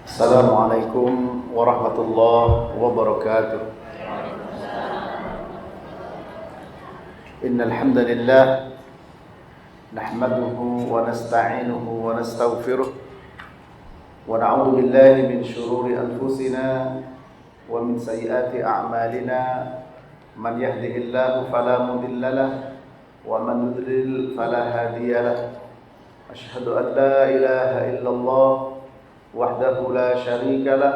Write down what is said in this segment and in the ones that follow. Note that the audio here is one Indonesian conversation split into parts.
Assalamualaikum warahmatullahi wabarakatuh. Innal hamdalillah nahmaduhu wa nasta'inuhu wa nastaghfiruh wa na'udzu billahi min shururi anfusina wa min sayyiati a'malina. Man yahdihillahu fala mudilla lahu wa man yudlil fala hadiya lahu. Asyhadu an la ilaha illallah wahdahu la syarika lah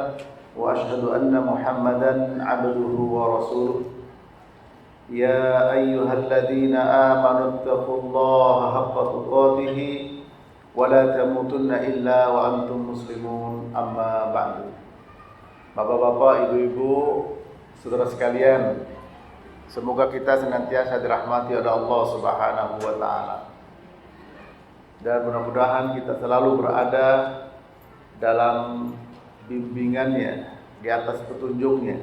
wa asyhadu anna Muhammadan abduhu wa rasuluh. Ya ayyuhalladzina amanu taqullaha haqqa tuqatih wa la tamutunna illa wa antum muslimun. Amma ba'du. Bapak-bapak, ibu-ibu, saudara sekalian, semoga kita senantiasa dirahmati oleh Allah Subhanahu wa taala. Dan mudah-mudahan kita selalu berada dalam bimbingannya, di atas petunjuknya.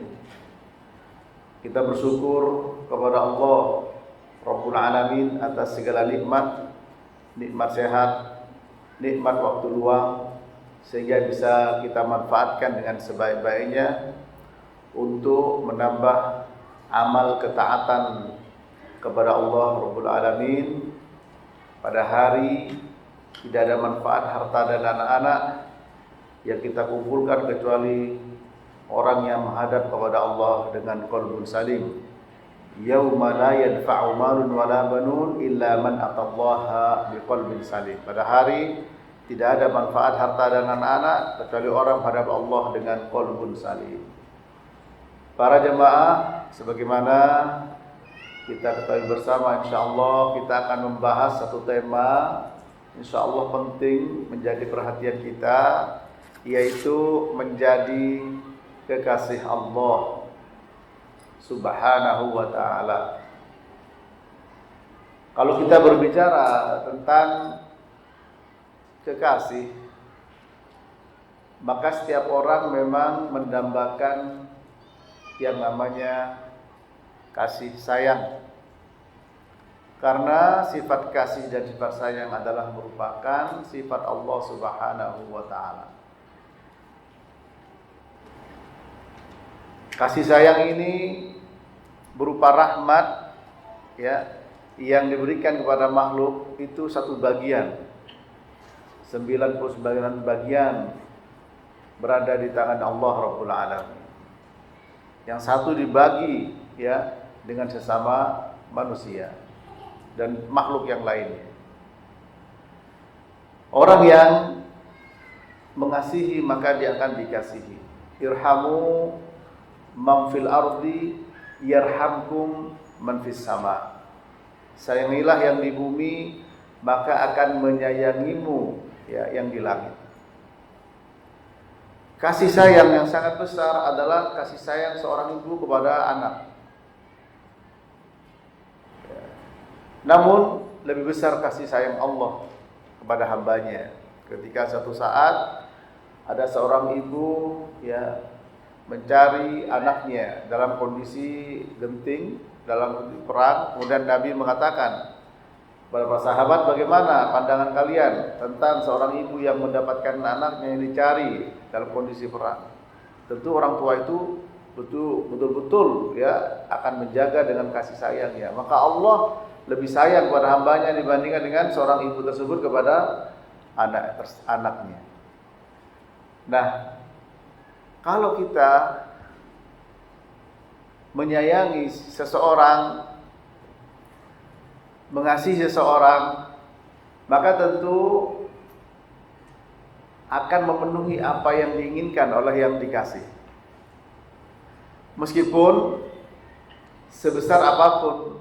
Kita bersyukur kepada Allah Rabbul Alamin atas segala nikmat, nikmat sehat, nikmat waktu luang, sehingga bisa kita manfaatkan dengan sebaik-baiknya untuk menambah amal ketaatan kepada Allah Rabbul Alamin. Pada hari tidak ada manfaat harta dan anak-anak yang kita kumpulkan kecuali orang yang menghadap kepada Allah dengan qalbun salim. Yauma la yanfa'u malun wala banun illa man atallaha biqalbin salim. Pada hari tidak ada manfaat harta dan anak-anak kecuali orang menghadap Allah dengan qalbun salim. Para jemaah, sebagaimana kita ketahui bersama, insyaallah kita akan membahas satu tema insyaallah penting menjadi perhatian kita, yaitu menjadi kekasih Allah Subhanahu wa ta'ala. Kalau kita berbicara tentang kekasih, maka setiap orang memang mendambakan yang namanya kasih sayang. Karena sifat kasih dan sifat sayang adalah merupakan sifat Allah Subhanahu wa ta'ala. Kasih sayang ini berupa rahmat, ya, yang diberikan kepada makhluk itu satu bagian. 99 bagian berada di tangan Allah Rabbul Alamin. Yang satu dibagi, ya, dengan sesama manusia dan makhluk yang lainnya. Orang yang mengasihi maka dia akan dikasihi. Irhamu man fil ardi yarhamkum man fis sama. Sayangilah yang di bumi maka akan menyayangimu, ya, yang di langit. Kasih sayang yang sangat besar adalah kasih sayang seorang ibu kepada anak. Namun lebih besar kasih sayang Allah kepada hambanya. Ketika suatu saat ada seorang ibu, ya, mencari anaknya dalam kondisi genting, dalam kondisi perang. Kemudian Nabi mengatakan kepada para sahabat, bagaimana pandangan kalian tentang seorang ibu yang mendapatkan anaknya yang dicari dalam kondisi perang? Tentu orang tua itu betul-betul, ya, akan menjaga dengan kasih sayangnya. Maka Allah lebih sayang kepada hambanya dibandingkan dengan seorang ibu tersebut kepada anaknya. Nah, kalau kita menyayangi seseorang, mengasihi seseorang, maka tentu akan memenuhi apa yang diinginkan oleh yang dikasih. Meskipun sebesar apapun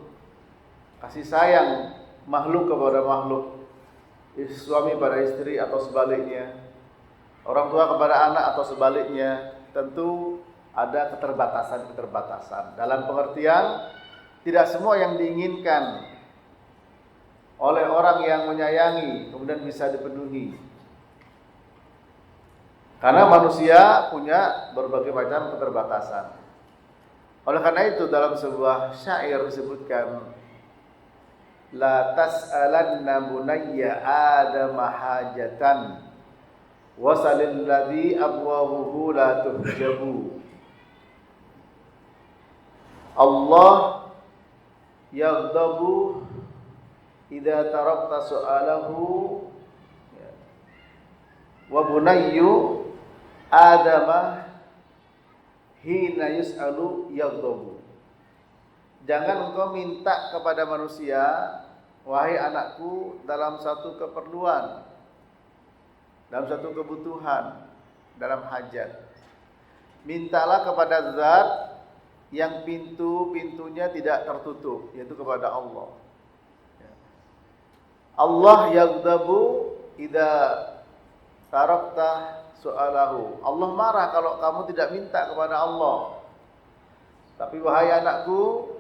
kasih sayang makhluk kepada makhluk, suami pada istri atau sebaliknya, orang tua kepada anak atau sebaliknya, tentu ada keterbatasan. Dalam pengertian, tidak semua yang diinginkan oleh orang yang menyayangi kemudian bisa dipenuhi. Karena manusia punya berbagai macam keterbatasan. Oleh karena itu dalam sebuah syair disebutkan, la tas'alanna bunayya adama hajatan wasalil ladzi abwabuhu la tuhjabu. Allah yaghdabu idza tarakta su'alahu wa bunayyu adama hina yus'alu yaghdabu. Jangan engkau minta kepada manusia, wahai anakku, dalam satu keperluan, dalam satu kebutuhan, dalam hajat. Mintalah kepada zat yang pintu-pintunya tidak tertutup, yaitu kepada Allah. Allah yaghdabu idza tarakta su'alahu. Allah marah kalau kamu tidak minta kepada Allah. Tapi wahai anakku,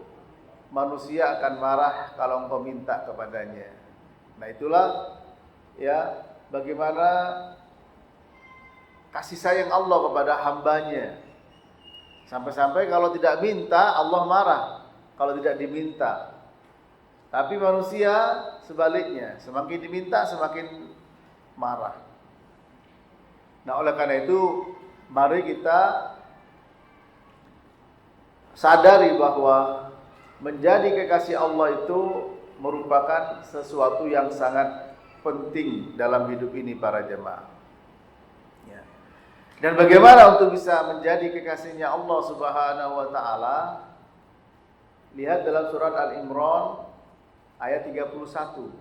manusia akan marah kalau engkau minta kepadanya. Nah, itulah ya bagaimana kasih sayang Allah kepada hambanya. Sampai-sampai kalau tidak minta, Allah marah kalau tidak diminta. Tapi manusia sebaliknya, semakin diminta semakin marah. Nah, oleh karena itu mari kita sadari bahwa menjadi kekasih Allah itu merupakan sesuatu yang sangat penting dalam hidup ini para jemaah. Dan bagaimana untuk bisa menjadi kekasihnya Allah Subhanahu wa taala? Lihat dalam surat Al-Imran ayat 31.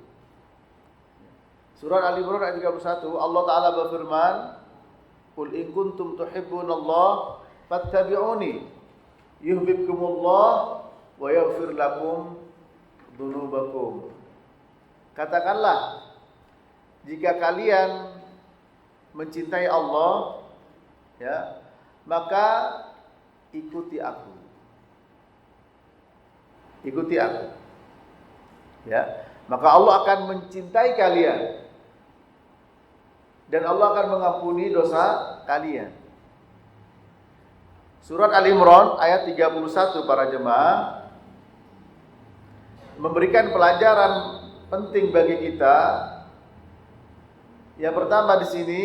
Surat Al-Imran ayat 31, Allah taala berfirman, "Qul in kuntum tuhibbunallaha fattabi'uni yuhibbukumullah wa yaghfir lakum dzunubakum." Katakanlah, jika kalian mencintai Allah, ya, maka ikuti aku. Ikuti aku. Ya, maka Allah akan mencintai kalian. Dan Allah akan mengampuni dosa kalian. Surat Al-Imran ayat 31 para jemaah memberikan pelajaran penting bagi kita. Yang pertama di sini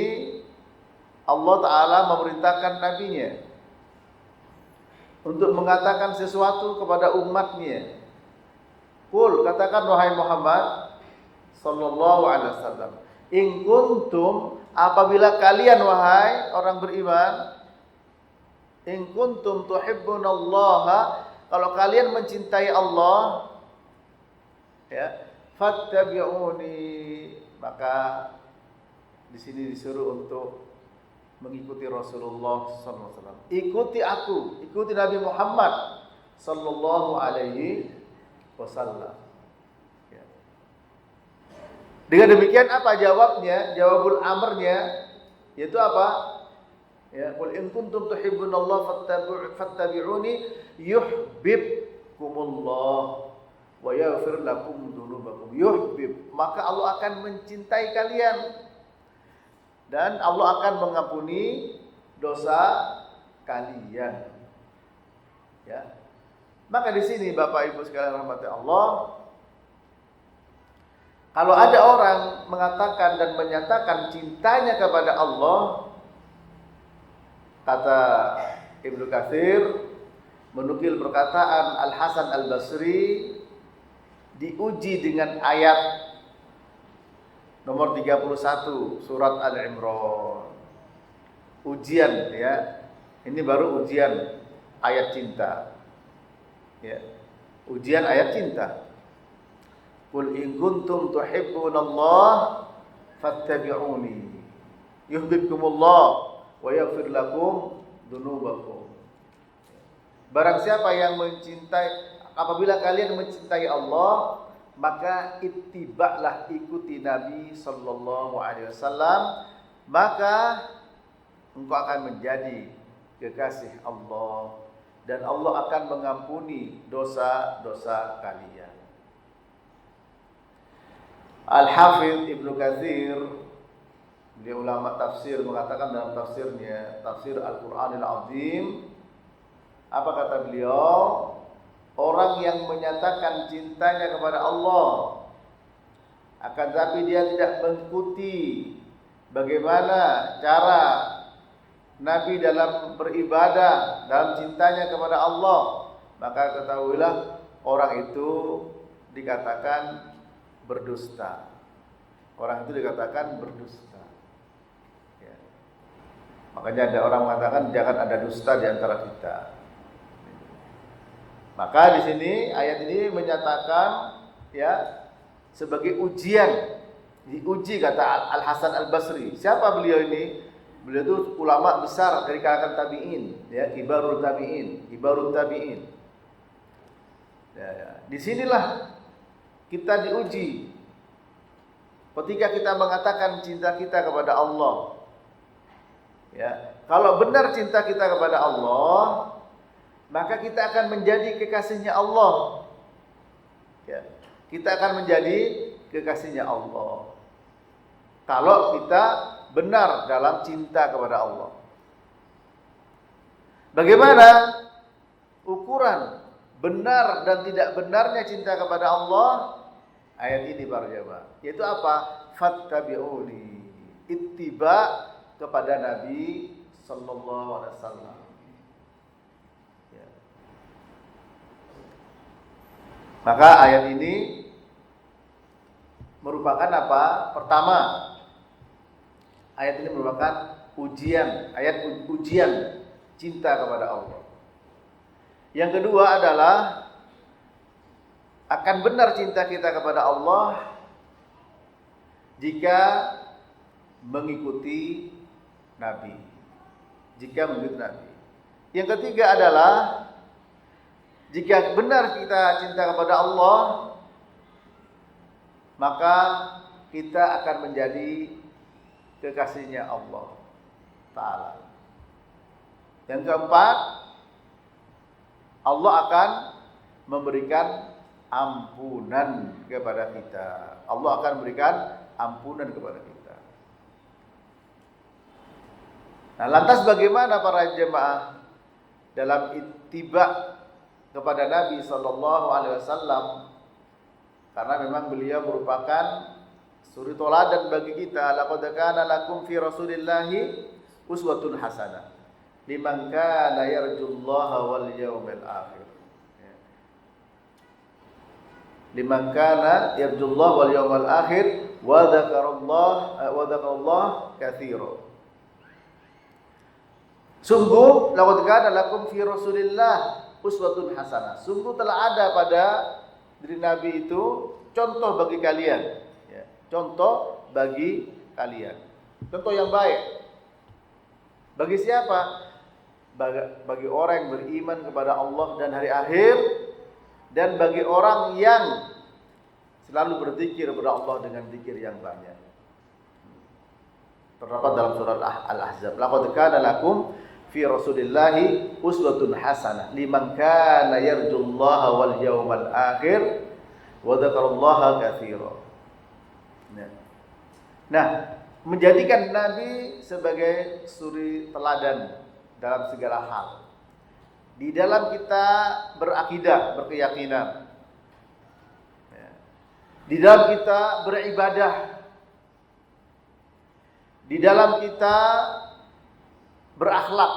Allah Ta'ala memerintahkan nabinya untuk mengatakan sesuatu kepada umatnya. Qul, katakan wahai Muhammad sallallahu alaihi wasallam, in kuntum, apabila kalian wahai orang beriman, in kuntum tuhibbunallaha, kalau kalian mencintai Allah, ya, fattabi'uni, maka di sini disuruh untuk mengikuti Rasulullah sallallahu alaihi wasallam. Ikuti aku, ikuti Nabi Muhammad sallallahu alaihi wasallam. Ya. Dengan demikian apa jawabnya? Jawabul amrnya yaitu apa? Ya, qul in kuntum tuhibbunallaha fattabi'uni yuhibbukumullah wa yaghfir lakum dzunubakum. Yuhib, maka Allah akan mencintai kalian. Dan Allah akan mengampuni dosa kalian. Ya. Maka di sini Bapak Ibu sekalian rahmati Allah, kalau ada orang mengatakan dan menyatakan cintanya kepada Allah, kata Ibnu Katsir menukil perkataan Al-Hasan Al-Basri, diuji dengan ayat nomor 31 surat Al-Imran. Ujian, ya. Ini baru ujian ayat cinta. Ya. Ujian ayat cinta. Qul in kuntum tuhibbunallaha fattabi'uni yuhibbukumullah wa yaghfir lakum dzunubakum. Barang siapa yang mencintai, apabila kalian mencintai Allah, maka ittiba'lah, ikuti Nabi sallallahu alaihi wasallam, maka engkau akan menjadi kekasih Allah dan Allah akan mengampuni dosa-dosa kalian. Al-Hafidz Ibnu Katsir, dia ulama tafsir, mengatakan dalam tafsirnya, tafsir Al-Qur'anil Azim, apa kata beliau? Orang yang menyatakan cintanya kepada Allah, akan tapi dia tidak mengikuti bagaimana cara Nabi dalam beribadah, dalam cintanya kepada Allah, maka ketahuilah orang itu dikatakan berdusta. Orang itu dikatakan berdusta. Ya. Makanya ada orang mengatakan jangan ada dusta di antara kita. Maka di sini ayat ini menyatakan ya sebagai ujian, diuji kata Al Hasan Al Basri. Siapa beliau ini? Beliau itu ulama besar dari kalangan tabi'in, ya, kibarul tabi'in. Ya. Disinilah kita diuji. Ketika kita mengatakan cinta kita kepada Allah, ya, kalau benar cinta kita kepada Allah, maka kita akan menjadi kekasihnya Allah. Ya, kita akan menjadi kekasihnya Allah. Kalau kita benar dalam cinta kepada Allah. Bagaimana ukuran benar dan tidak benarnya cinta kepada Allah? Ayat ini para jamaah, yaitu apa? Fattabi'uni, ittiba kepada Nabi sallallahu alaihi wasallam. Ya. Maka ayat ini merupakan apa? Pertama, ayat ini merupakan ujian, ayat ujian cinta kepada Allah. Yang kedua adalah akan benar cinta kita kepada Allah jika mengikuti Nabi. Jika mengikuti Nabi. Yang ketiga adalah jika benar kita cinta kepada Allah, maka kita akan menjadi kekasihnya Allah Ta'ala. Yang keempat, Allah akan memberikan ampunan kepada kita. Allah akan memberikan ampunan kepada kita. Nah, lantas bagaimana para jemaah dalam ittiba kepada Nabi sallallahu alaihi wasallam? Karena memang beliau merupakan suri teladan bagi kita. Laqad kana lakum fi Rasulillahi uswatun hasanah liman kana yarjullaha wal yawmil akhir. Liman kana yarjullaha wal yawmil akhir wa dzakarallaha katsiran. Sungguh laqad kana lakum fi Rasulillah uswatun hasanah. Sungguh telah ada pada diri Nabi itu contoh bagi kalian, ya. Contoh bagi kalian. Contoh yang baik. Bagi siapa? Bagi orang yang beriman kepada Allah dan hari akhir, dan bagi orang yang selalu berzikir kepada Allah dengan zikir yang banyak. Terdapat dalam surah Al-Ahzab, laqad kana lakum fi Rasulillahi uswatun hasanah liman kana yarjullaha wal yawmal akhir wa dzakarallaha katsiran. Nah, menjadikan Nabi sebagai suri teladan dalam segala hal. Di dalam kita berakidah, berkeyakinan. Di dalam kita beribadah. Di dalam kita berakhlak.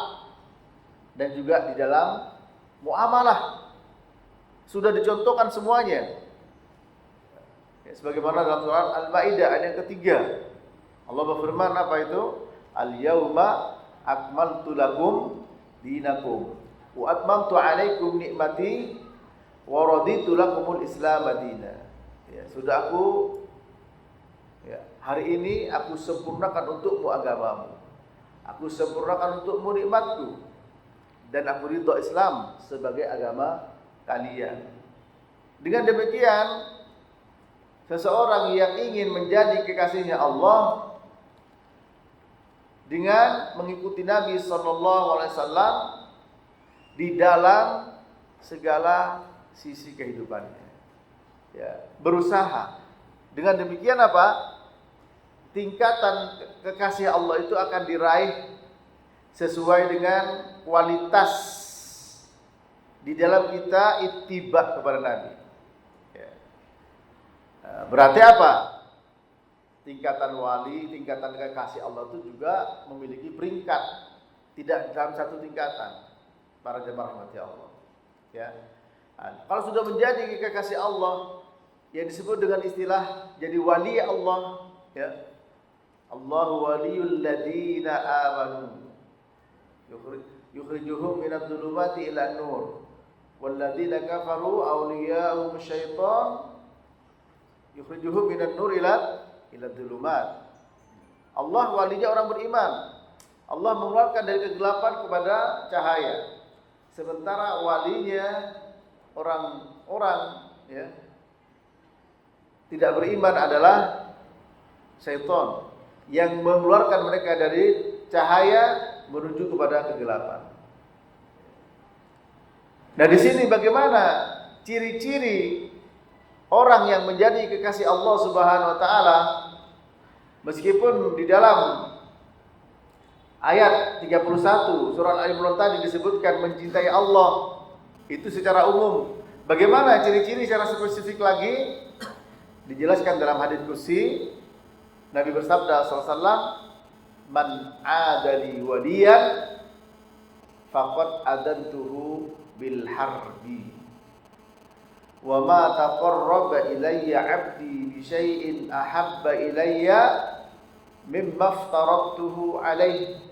Dan juga di dalam muamalah. Sudah dicontohkan semuanya. Sebagaimana dalam surah Al-Maidah ayat yang ketiga. Allah berfirman apa itu? Al-yawma akmaltu lakum dinakum wa atmamtu alaikum nikmati wa raditu lakumul Islam madina. Ya, sudah aku hari ini aku sempurnakan untukmu agamamu. Aku sempurnakan untukmu nikmatku dan aku ridha Islam sebagai agama kalian. Dengan demikian, seseorang yang ingin menjadi kekasihnya Allah dengan mengikuti Nabi sallallahu alaihi wasallam di dalam segala sisi kehidupannya. Ya, berusaha. Dengan demikian apa? Tingkatan kekasih Allah itu akan diraih sesuai dengan kualitas di dalam kita ittiba kepada Nabi. Ya. Berarti apa? tingkatan wali, tingkatan kekasih Allah itu juga memiliki peringkat, tidak dalam satu tingkatan. Para jemaah rahmati Allah. Ya. Nah, kalau sudah menjadi kekasih Allah, yang disebut dengan istilah jadi wali Allah, ya. Allahu waliyul ladzina amanu yukhrijuhum minadh dhulumati ilan nur wal ladzina kafaru awliya'uhum syaitan yukhrijuhum minan nur ila dhulumat. Allah walinya orang beriman. Allah mengeluarkan dari kegelapan kepada cahaya. Sementara walinya orang-orang ya tidak beriman adalah syaitan yang mengeluarkan mereka dari cahaya menuju kepada kegelapan. Nah, di sini bagaimana ciri-ciri orang yang menjadi kekasih Allah Subhanahu wa taala, meskipun di dalam ayat 31 surah Al-Imran tadi disebutkan mencintai Allah itu secara umum. Bagaimana ciri-ciri secara spesifik lagi? Dijelaskan dalam hadits qudsi, Nabi bersabda sallallahu alaihi wasallam, "Man 'adali waliyan faqad adantuhu bil harbi. Wa ma taqarraba ilayya 'abdi bi syai'in ahabba ilayya mimma aftaradtuhu alaihi.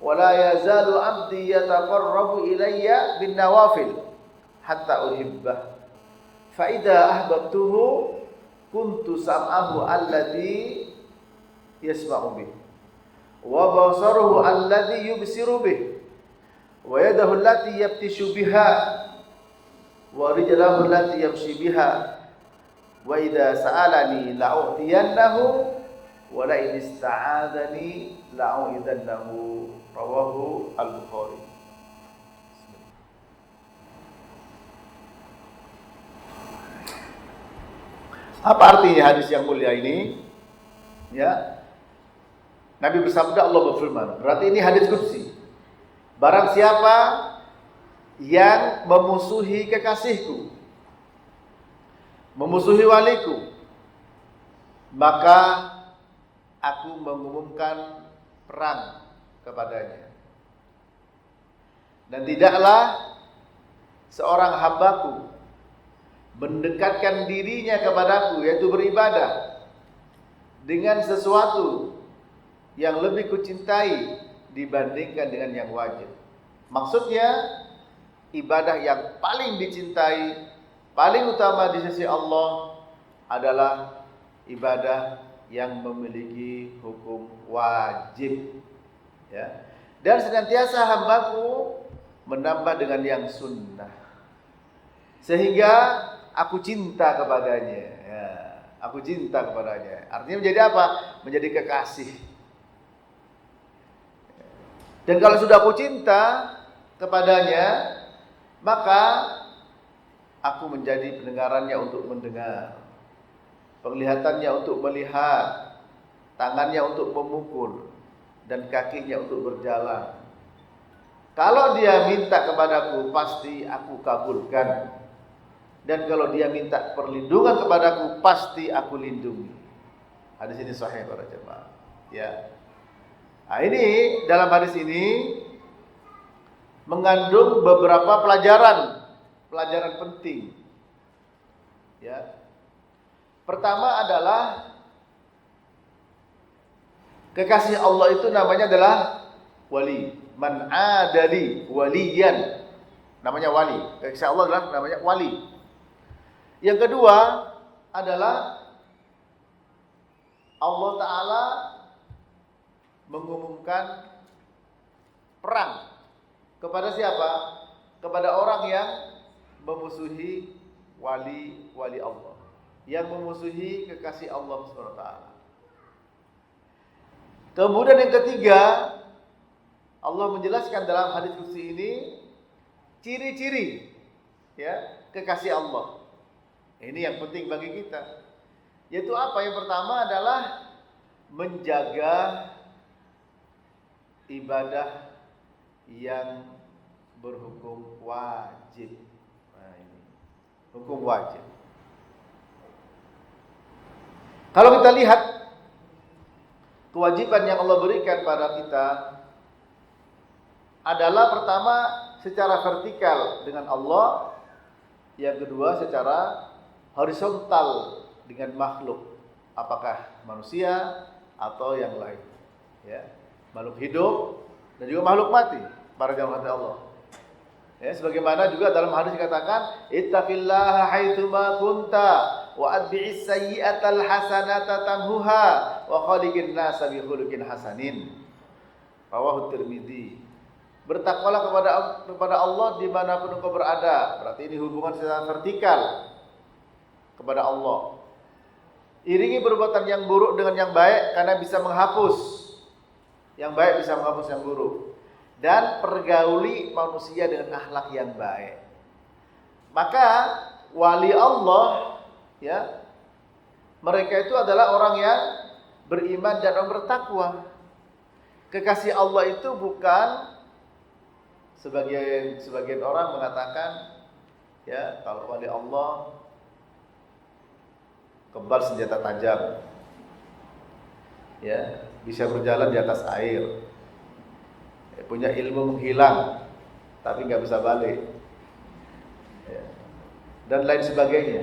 Wa la yazalu 'abdi yataqarrabu ilayya bin nawafil hatta uhibbah. Fa idza ahbabtuhu kuntu sam'ahu alladhi yasma'u bih wa basaruhu alladhi yubsiru bih wa yadahu allati yabtishu biha wa rijluhu allati yamshi biha wa idza sa'alani la'utiyannahu wa la in ista'adani la'u'idannahu." Rawahu Al-Bukhari. Apa artinya hadis yang mulia ini? Ya. Nabi bersabda, Allah berfirman. Berarti ini hadis qudsi. Barang siapa yang memusuhi kekasihku, memusuhi waliku, maka aku mengumumkan perang kepadanya. Dan tidaklah seorang hambaku mendekatkan dirinya kepadaku, yaitu beribadah dengan sesuatu yang lebih kucintai dibandingkan dengan yang wajib. Maksudnya ibadah yang paling dicintai, paling utama di sisi Allah adalah ibadah yang memiliki hukum wajib, ya. Dan senantiasa hambaku menambah dengan yang sunnah, sehingga aku cinta kepadanya, ya. Aku cinta kepadanya. Artinya menjadi apa? Menjadi kekasih. Dan kalau sudah aku cinta kepadanya, maka aku menjadi pendengarannya untuk mendengar, penglihatannya untuk melihat, tangannya untuk memukul, dan kakinya untuk berjalan. Kalau dia minta kepadaku, pasti aku kabulkan. Dan kalau dia minta perlindungan kepadaku, pasti aku lindungi. Hadis ini sahih para jemaah. Ya. Nah, ini dalam hadis ini mengandung beberapa pelajaran penting. Ya. Pertama adalah kekasih Allah itu namanya adalah wali. Man adali waliyan, namanya wali. Kekasih Allah adalah namanya wali. Yang kedua adalah Allah Ta'ala mengumumkan perang kepada siapa? Kepada orang yang memusuhi wali Allah, yang memusuhi kekasih Allah SWT. Kemudian yang ketiga, Allah menjelaskan dalam hadis qudsi ini ciri-ciri ya kekasih Allah. Ini yang penting bagi kita. Yaitu apa? Yang pertama adalah menjaga ibadah yang berhukum wajib. Nah, ini hukum wajib. Kalau kita lihat kewajiban yang Allah berikan pada kita adalah pertama secara vertikal dengan Allah, yang kedua secara horizontal dengan makhluk, apakah manusia atau yang lain, ya, makhluk hidup dan juga makhluk mati, para jamaah Allah. Ya, sebagaimana juga dalam hadis dikatakan, ittaqillaha haitsuma kunta wa atbi'is sayyi'atal hasanata tamhuha wa khaliqin nasa bi khuluqin hasanin. Rawahu Tirmidzi. Bertakwalah kepada Allah dimanapun engkau berada. Berarti ini hubungan secara vertikal kepada Allah. Iringi perbuatan yang buruk dengan yang baik, karena bisa menghapus yang baik, bisa menghapus yang buruk. Dan pergauli manusia dengan akhlak yang baik. Maka wali Allah, ya, mereka itu adalah orang yang beriman dan orang bertakwa. Kekasih Allah itu bukan sebagian orang mengatakan, ya, kalau wali Allah kebal senjata tajam, ya, bisa berjalan di atas air, ya, punya ilmu menghilang tapi nggak bisa balik, ya, dan lain sebagainya.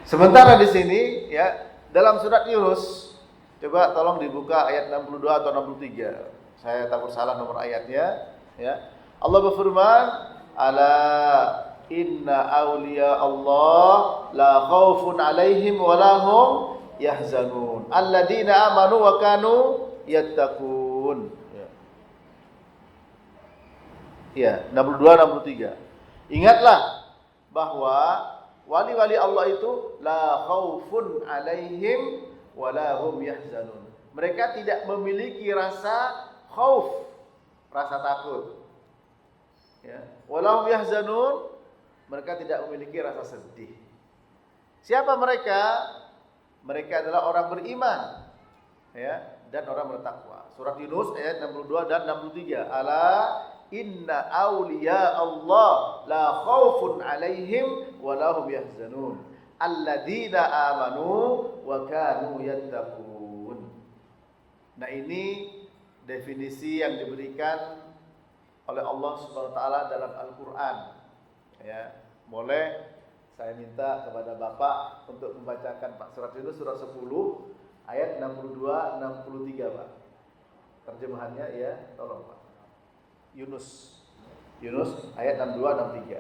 Sementara di sini, ya, dalam surat Yunus, coba tolong dibuka ayat 62 atau 63. Saya takut salah nomor ayatnya, ya. Allah berfirman, ala inna awliya Allah la khaufun alaihim wa lahum yahzanun alladzina amanu wa kanu yattaqun. Ya, 62 63. Ingatlah bahwa wali-wali Allah itu la khaufun alaihim wa lahum yahzanun. Mereka tidak memiliki rasa khauf, rasa takut. Ya, wa lahum yahzanun, mereka tidak memiliki rasa sedih. Siapa mereka? Mereka adalah orang beriman, ya, dan orang bertakwa. Surat Yunus ayat 62 dan 63. Ala inna awliya Allah la khaufun alaihim wa lahum yahzanun alladzina amanu wa kanu yattaqun. Nah, ini definisi yang diberikan oleh Allah Subhanahu wa taala dalam Al-Qur'an. Ya, boleh saya minta kepada Bapak untuk membacakan Pak surat Yunus surat 10 ayat 62 63, Pak. Terjemahannya, ya, tolong, Pak. Yunus ayat 62 63.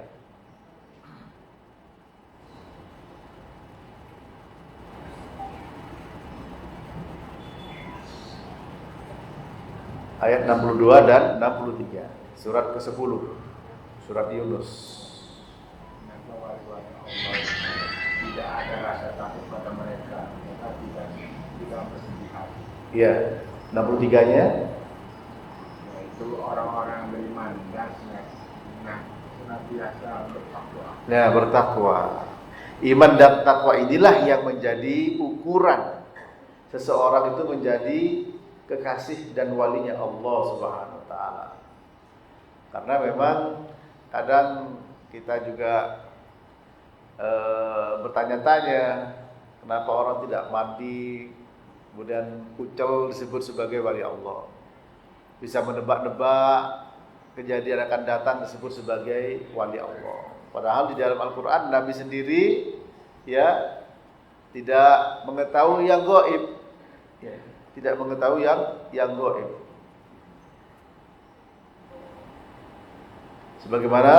Ayat 62 dan 63. Surat ke-10. Surat Yunus. Tidak ada rasa takut pada mereka, tidak bersedih hati. Iya, 63-nya Yaitu orang-orang beriman dan senantiasa bertakwa. nah, bertakwa. Iman dan takwa inilah yang menjadi ukuran seseorang itu menjadi kekasih dan walinya Allah Subhanahu wa taala. Karena memang kadang kita juga bertanya-tanya kenapa orang tidak mandi kemudian kucel disebut sebagai wali Allah, bisa menebak-nebak kejadian akan datang disebut sebagai wali Allah. Padahal di dalam Al-Quran Nabi sendiri, ya, tidak mengetahui yang gaib, ya, tidak mengetahui yang gaib. Sebagaimana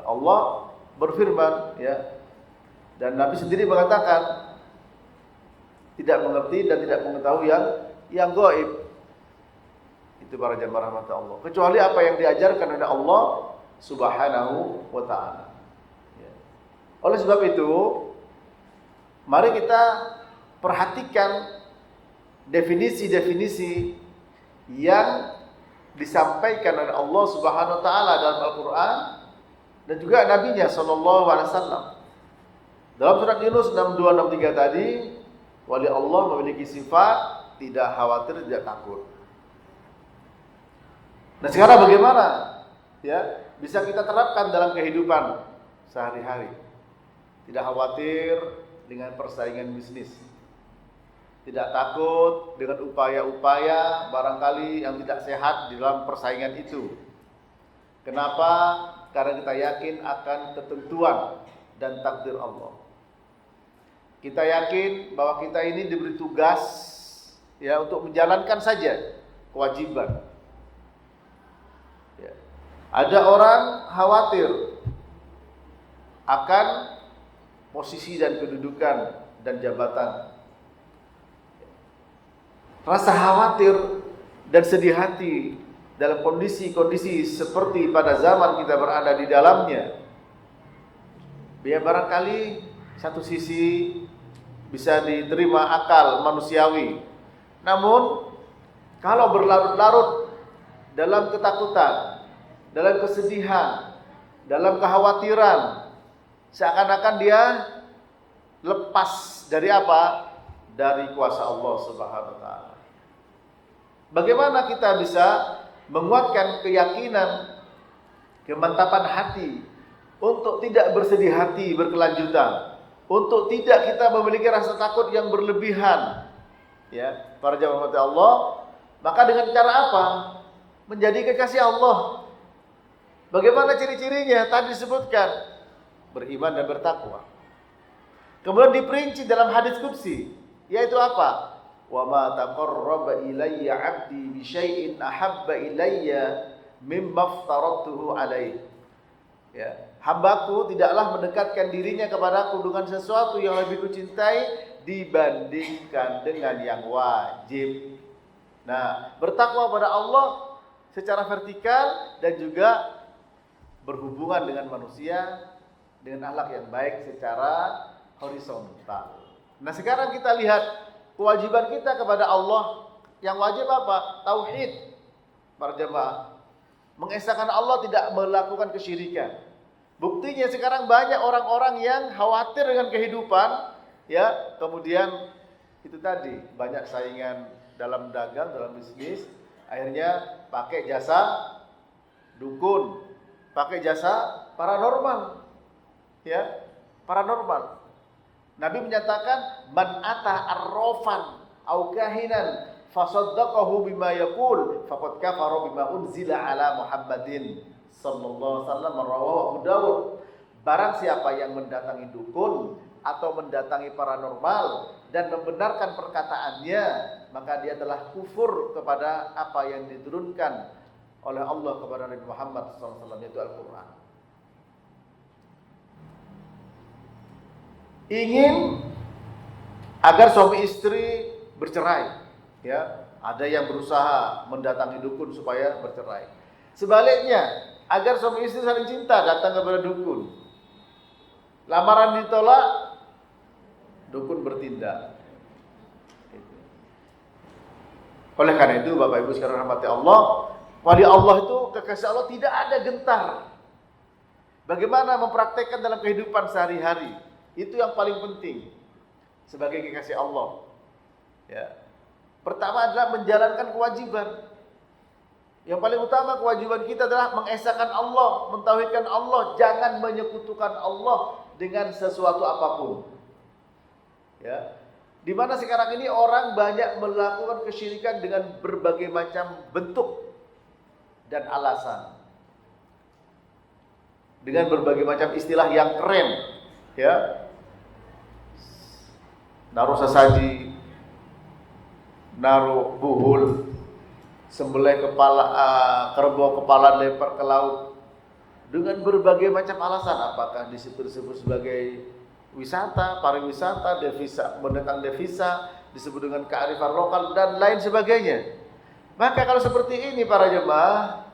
Allah berfirman, ya, dan Nabi sendiri mengatakan tidak mengerti dan tidak mengetahui yang gaib. Itu para jamaah rahmat Allah, kecuali apa yang diajarkan oleh Allah Subhanahu wa ta'ala, ya. Oleh sebab itu, mari kita perhatikan definisi-definisi yang disampaikan oleh Allah Subhanahu wa ta'ala dalam Al-Quran dan juga Nabi-Nya sallallahu alaihi wasallam. Dalam surat Yunus 62 63 tadi, wali Allah memiliki sifat tidak khawatir, tidak takut. Nah, sekarang bagaimana, ya, bisa kita terapkan dalam kehidupan sehari-hari? Tidak khawatir dengan persaingan bisnis. Tidak takut dengan upaya-upaya barangkali yang tidak sehat di dalam persaingan itu. Kenapa? Karena kita yakin akan ketentuan dan takdir Allah. Kita yakin bahwa kita ini diberi tugas ya untuk menjalankan saja kewajiban. Ya. Ada orang khawatir akan posisi dan kedudukan dan jabatan. Rasa khawatir dan sedih hati dalam kondisi-kondisi seperti pada zaman kita berada di dalamnya. Ya barangkali satu sisi bisa diterima akal manusiawi. Namun kalau berlarut-larut dalam ketakutan, dalam kesedihan, dalam kekhawatiran, seakan-akan dia lepas dari apa? Dari kuasa Allah Subhanahu wa taala. Bagaimana kita bisa menguatkan keyakinan, kemantapan hati untuk tidak bersedih hati berkelanjutan, untuk tidak kita memiliki rasa takut yang berlebihan, ya, para jamaah Allah. Maka dengan cara apa? Menjadi kekasih Allah. Bagaimana ciri-cirinya? Tadi disebutkan beriman dan bertakwa. Kemudian diperinci dalam hadis qudsi, yaitu apa? Wa ma taqarraba ilayya 'abdi bi syai'in ahabba ilayya mimma aftaratuhu alaihi. Ya, hambaku tidaklah mendekatkan dirinya kepadaku dengan sesuatu yang lebih kucintai dibandingkan dengan yang wajib. Nah, bertakwa pada Allah secara vertikal dan juga berhubungan dengan manusia dengan akhlak yang baik secara horizontal. Nah, sekarang kita lihat kewajiban kita kepada Allah. Yang wajib apa? Tauhid. Para jemaah, mengesahkan Allah, tidak melakukan kesyirikan. Buktinya sekarang banyak orang-orang yang khawatir dengan kehidupan, ya, kemudian itu tadi banyak saingan dalam dagang, dalam bisnis, akhirnya pakai jasa dukun, pakai jasa paranormal, ya, paranormal. Nabi menyatakan man ata arrafan au kahinan fasaddaqahu bima yaqul faqad kafara bima unzila ala Muhammadin sallallahu alaihi wasallam, rawahu Abu Dawud. Barang siapa yang mendatangi dukun atau mendatangi paranormal dan membenarkan perkataannya, maka dia telah kufur kepada apa yang diturunkan oleh Allah kepada Nabi Muhammad sallallahu alaihi wasallam, yaitu Al-Qur'an. Ingin agar suami istri bercerai, ya, ada yang berusaha mendatangi dukun supaya bercerai. Sebaliknya, agar suami istri saling cinta, datang kepada dukun. Lamaran ditolak, dukun bertindak. Oleh karena itu, Bapak Ibu sekalian rahmati Allah, wali Allah itu, kekasih Allah, tidak ada gentar. Bagaimana mempraktekkan dalam kehidupan sehari-hari? Itu yang paling penting sebagai kekasih Allah. Ya. Pertama adalah menjalankan kewajiban. Yang paling utama kewajiban kita adalah mengesahkan Allah, mentauhidkan Allah, jangan menyekutukan Allah dengan sesuatu apapun. Ya. Di mana sekarang ini orang banyak melakukan kesyirikan dengan berbagai macam bentuk dan alasan. Dengan berbagai macam istilah yang keren, ya. Naruh sesaji, naruh buhul, sembelih kepala kerbau kepala lempar ke laut dengan berbagai macam alasan. Apakah disebut sebagai wisata, pariwisata, devisa, mendatang devisa, disebut dengan kearifan lokal dan lain sebagainya. Maka kalau seperti ini para jemaah,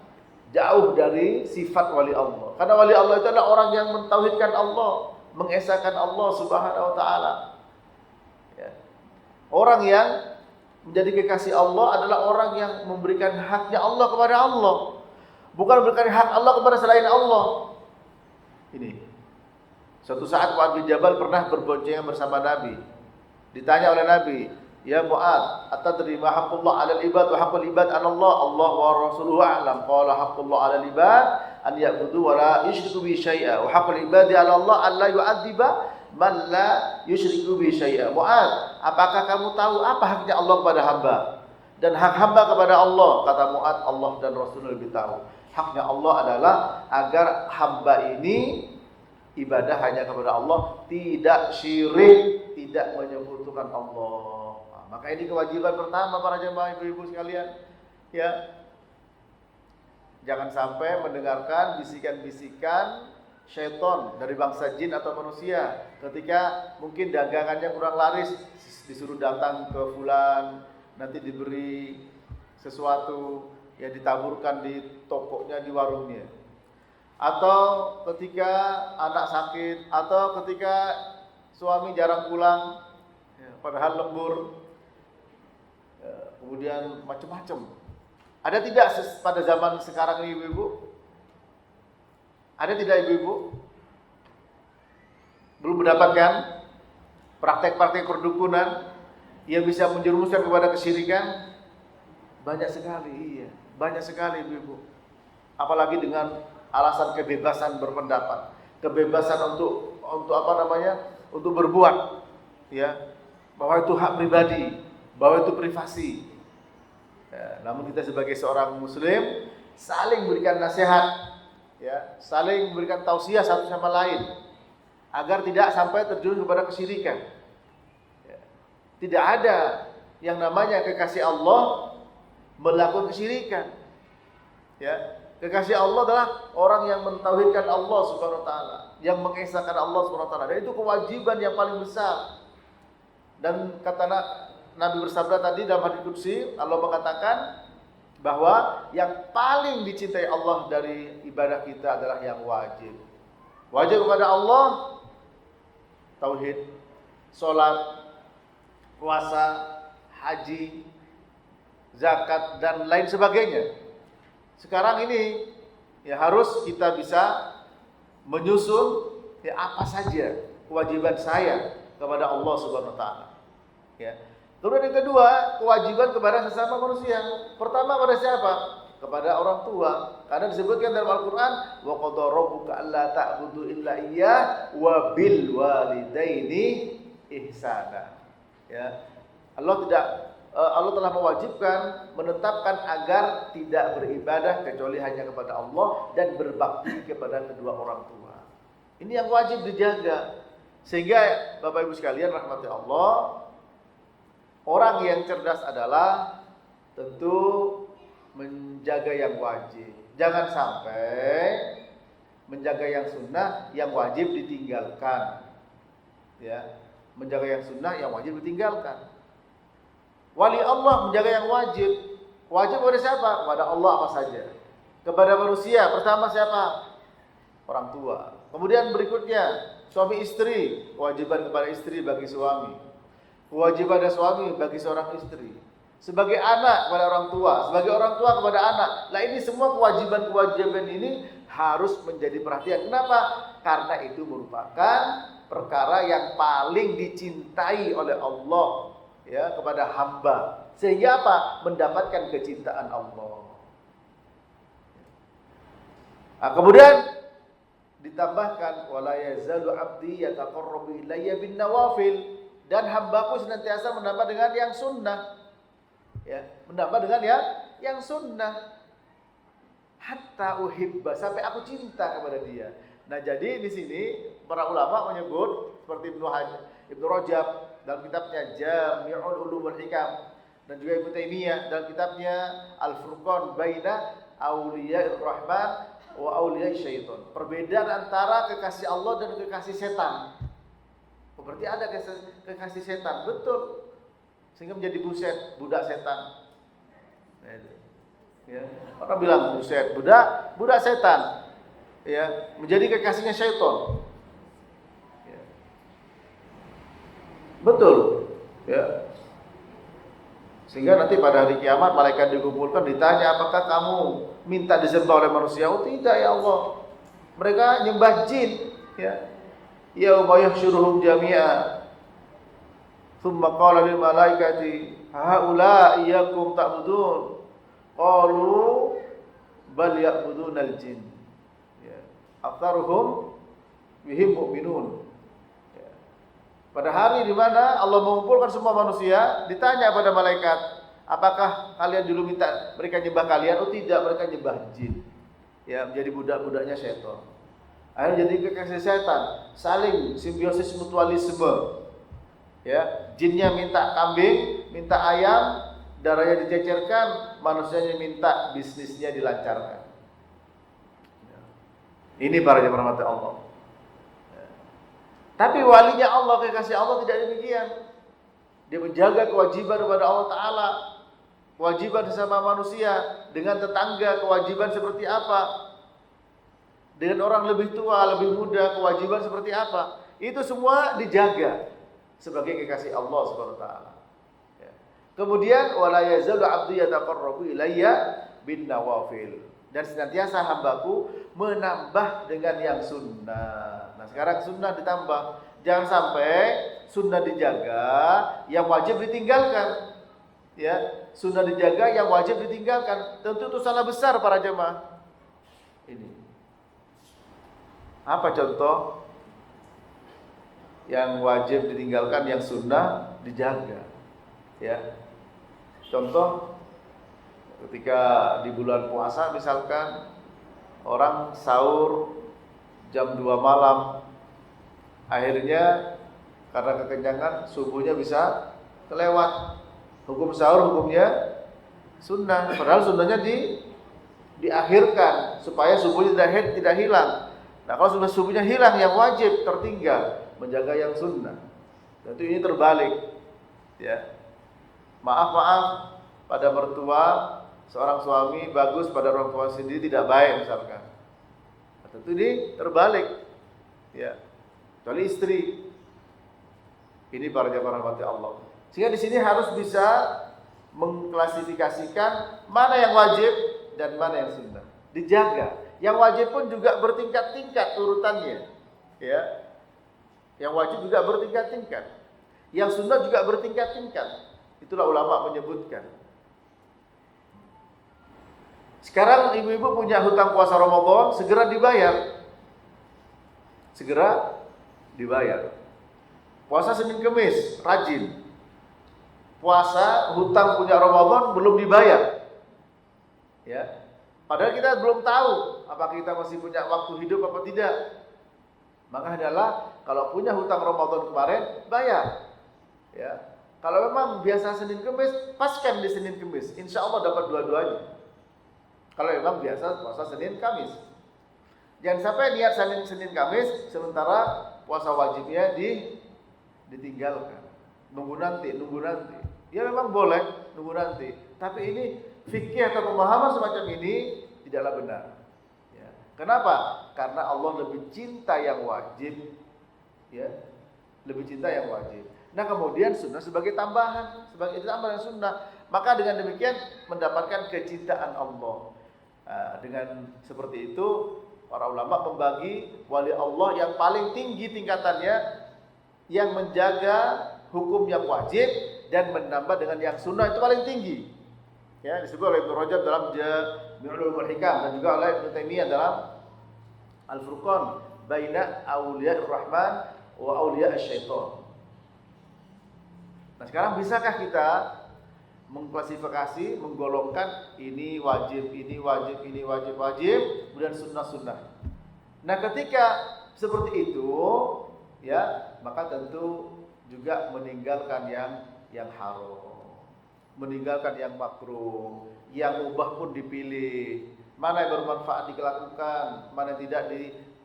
jauh dari sifat wali Allah. Karena wali Allah itu adalah orang yang mentauhidkan Allah, mengesahkan Allah Subhanahu wa taala. Ya. Orang yang menjadi kekasih Allah adalah orang yang memberikan haknya Allah kepada Allah, bukan memberikan hak Allah kepada selain Allah. Ini. Suatu saat Mu'adz bin Jabal pernah berboncengan bersama Nabi. Ditanya oleh Nabi, "Ya Mu'adz, atadri ma haqqullah 'alal ibad wa haqqul ibad 'ala Allah? Allah wa rasuluhu a'lam." Qala haqqullah 'alal ibad an ya'budu wa la yusyriku bi syai'a wa haqqul ibadi 'ala Allah an la yu'adziba man la yusyriku bi syai'a. Mu'adz, apakah kamu tahu apa haknya Allah kepada hamba dan hak hamba kepada Allah? Kata Mu'adz, Allah dan Rasulullah lebih tahu. Haknya Allah adalah agar hamba ini ibadah hanya kepada Allah, tidak syirik, tidak menyekutukan Allah. Nah, maka ini kewajiban pertama para jemaah ibu-ibu sekalian, ya. Jangan sampai mendengarkan bisikan-bisikan syaitan dari bangsa jin atau manusia ketika mungkin dagangannya kurang laris, disuruh datang ke fulan, nanti diberi sesuatu yang ditaburkan di tokonya, di warungnya, atau ketika anak sakit, atau ketika suami jarang pulang padahal lembur, kemudian macam-macam. Ada tidak pada zaman sekarang ini ibu-ibu? Ada tidak ibu-ibu? Belum mendapatkan praktek-praktek perdukunan yang bisa menjerumuskan kepada kesyirikan? Banyak sekali, iya. Banyak sekali ibu-ibu. Apalagi dengan alasan kebebasan berpendapat, kebebasan untuk apa namanya? Untuk berbuat, ya. Bahwa itu hak pribadi, bahwa itu privasi. Ya, namun kita sebagai seorang muslim saling memberikan nasihat, ya, saling memberikan tausiah satu sama lain agar tidak sampai terjun kepada kesyirikan. Ya. Tidak ada yang namanya kekasih Allah melakukan kesyirikan. Ya, kekasih Allah adalah orang yang mentauhidkan Allah Subhanahu wa taala, yang mengesahkan Allah Subhanahu wa taala. Dan itu kewajiban yang paling besar. Dan kata Nabi bersabda tadi dalam hadits qudsi, Allah mengatakan bahwa yang paling dicintai Allah dari ibadah kita adalah yang wajib. Wajib kepada Allah, tauhid, salat, puasa, haji, zakat dan lain sebagainya. Sekarang ini ya harus kita bisa menyusun ya apa saja kewajiban saya kepada Allah Subhanahu wa taala. Ya. Kemudian yang kedua, kewajiban kepada sesama manusia. Pertama pada siapa? Kepada orang tua. Karena disebutkan dalam Al-Qur'an, wa qadha rabbuka alla ta'budu illa iyyah wa bil walidaini ihsana. Ya. Allah telah mewajibkan, menetapkan agar tidak beribadah kecuali hanya kepada Allah dan berbakti kepada kedua orang tua. Ini yang wajib dijaga. Sehingga Bapak Ibu sekalian rahmati Allah, orang yang cerdas adalah tentu menjaga yang wajib. Jangan sampai menjaga yang sunnah, yang wajib ditinggalkan. Ya, menjaga yang sunnah, yang wajib ditinggalkan. Wali Allah menjaga yang wajib. Wajib kepada siapa? Kepada Allah apa saja. Kepada manusia, pertama siapa? Orang tua. Kemudian berikutnya suami istri, kewajiban kepada istri bagi suami. Kewajiban dari suami bagi seorang istri. Sebagai anak kepada orang tua, sebagai orang tua kepada anak. Nah ini semua kewajiban-kewajiban ini harus menjadi perhatian. Kenapa? Karena itu merupakan perkara yang paling dicintai oleh Allah ya kepada hamba. Sehingga apa? Mendapatkan kecintaan Allah. Nah, kemudian ditambahkan wala yazalu abdi yataqarrabu ilayya bin nawafil, dan hambaku senantiasa menambah dengan yang sunnah. Ya, menambah dengan yang sunnah. Hatta uhibba, sampai aku cinta kepada dia. Nah, jadi di sini para ulama menyebut seperti Ibnu Rajab dalam kitabnya Jami'ul Ulum wal Hikam, dan juga Ibnu Taimiyah dalam kitabnya Al-Furqan Baina Auliya'ir Rahman wa Auliya'isy Syaitan. Perbedaan antara kekasih Allah dan kekasih setan. Berarti ada kekasih setan, betul. Sehingga menjadi budak setan. Ya. Orang bilang budak setan. Ya, menjadi kekasihnya syaitan. Ya. Betul. Ya. Sehingga nanti pada hari kiamat malaikat dikumpulkan, ditanya, apakah kamu minta disembah oleh manusia? Oh tidak ya Allah. Mereka nyembah jin. Ya. Yauma yahsyuruhum jami'a. Tsumma qala lil malaikati haula iyyakum ta'budun. Qalu bal ya'budunal jin. Ya. Aktsaruhum bihim mu'minun. Ya. Pada hari di mana Allah mengumpulkan semua manusia, ditanya pada malaikat, apakah kalian dulu minta mereka nyembah kalian? Oh tidak, mereka nyembah jin. Ya, menjadi budak-budaknya setan. Akhirnya jadi kekasih setan, saling simbiosis mutualisme. Ya, jinnya minta kambing, minta ayam, darahnya dicecerkan, manusianya minta bisnisnya dilancarkan. Ini para jemaah rahmat Allah. Tapi walinya Allah, kekasih Allah tidak demikian. Dia menjaga kewajiban kepada Allah Ta'ala, kewajiban sesama manusia, dengan tetangga kewajiban seperti apa, dengan orang lebih tua, lebih muda kewajiban seperti apa. Itu semua dijaga sebagai kekasih Allah Subhanahu wa taala. Ya. Kemudian wala yazalu 'abdi yataqarrabu ilayya bin nawafil. Dan senantiasa hambaku menambah dengan yang sunnah. Nah sekarang sunnah ditambah. Jangan sampai sunnah dijaga, yang wajib ditinggalkan. Ya, sunnah dijaga, yang wajib ditinggalkan. Tentu itu salah besar para jemaah. Ini. Apa contoh yang wajib ditinggalkan, yang sunnah dijaga? Ya. Contoh ketika di bulan puasa misalkan orang sahur jam 2 malam, akhirnya karena kekenyangan subuhnya bisa kelewat. Hukum sahur hukumnya sunnah, padahal sunnahnya diakhirkan supaya subuhnya tidak hilang. Nah kalau sudah subuhnya hilang, yang wajib tertinggal, menjaga yang sunnah. Tentu ini terbalik. Ya, maaf pada mertua, seorang suami bagus, pada orang tua sendiri tidak baik misalkan. Tentu ini terbalik. Ya, kecuali istri. Ini para jemaah rahmati Allah. Sehingga di sini harus bisa mengklasifikasikan mana yang wajib dan mana yang sunnah. Dijaga. Yang wajib pun juga bertingkat-tingkat urutannya. Ya. Yang wajib juga bertingkat-tingkat. Yang sunnah juga bertingkat-tingkat. Itulah ulama menyebutkan. Sekarang ibu-ibu punya hutang puasa Ramadan, segera dibayar. Segera dibayar. Puasa Senin Kemis, rajin. Puasa hutang punya Ramadan belum dibayar. Ya. Padahal kita belum tahu apakah kita masih punya waktu hidup apa tidak. Maka adalah kalau punya hutang Ramadan kemarin, bayar. Ya. Kalau memang biasa Senin Kemis, paskan di Senin Kemis. Insya Allah dapat dua-duanya. Kalau memang biasa puasa Senin Kamis. Jangan sampai niat Senin Kamis, sementara puasa wajibnya ditinggalkan. Nunggu nanti. Ya memang boleh nunggu nanti. Tapi ini fikih atau pemahaman semacam ini tidaklah benar. Ya. Kenapa? Karena Allah lebih cinta yang wajib. Ya, lebih cinta yang wajib. Nah kemudian sunnah sebagai tambahan sunnah. Maka dengan demikian mendapatkan kecintaan Allah. Nah, dengan seperti itu para ulama membagi wali Allah yang paling tinggi tingkatannya, yang menjaga hukum yang wajib dan menambah dengan yang sunnah, itu paling tinggi. Ya, disebut oleh Ibnu Rajab dalam Jami'ul Ulumul Hikam dan juga oleh Ibnu Taimiyah dalam Al-Furqan baina Auliya'ir Rahman wa Auliya'asy Syaitan. Nah, sekarang bisakah kita mengklasifikasi, menggolongkan ini wajib, kemudian sunnah. Nah, ketika seperti itu, ya, maka tentu juga meninggalkan yang haram, meninggalkan yang makruh, yang mubah pun dipilih, mana yang bermanfaat dilakukan, mana yang tidak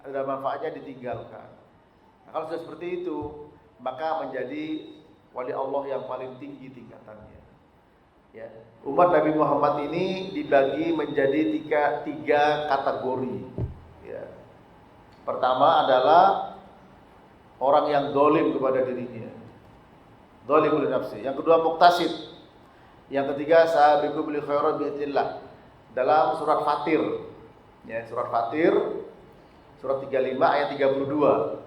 ada manfaatnya ditinggalkan. Nah, kalau sudah seperti itu, maka menjadi wali Allah yang paling tinggi tingkatannya. Ya, umat Nabi Muhammad ini dibagi menjadi tiga kategori. Ya. Pertama adalah orang yang zalim kepada dirinya, zalimul nafsi. Yang kedua muqtasid. Yang ketiga sabiqu bil khairat biidznillah. Dalam surat Fatir. Ya, surat Fatir surat 35 ayat 32.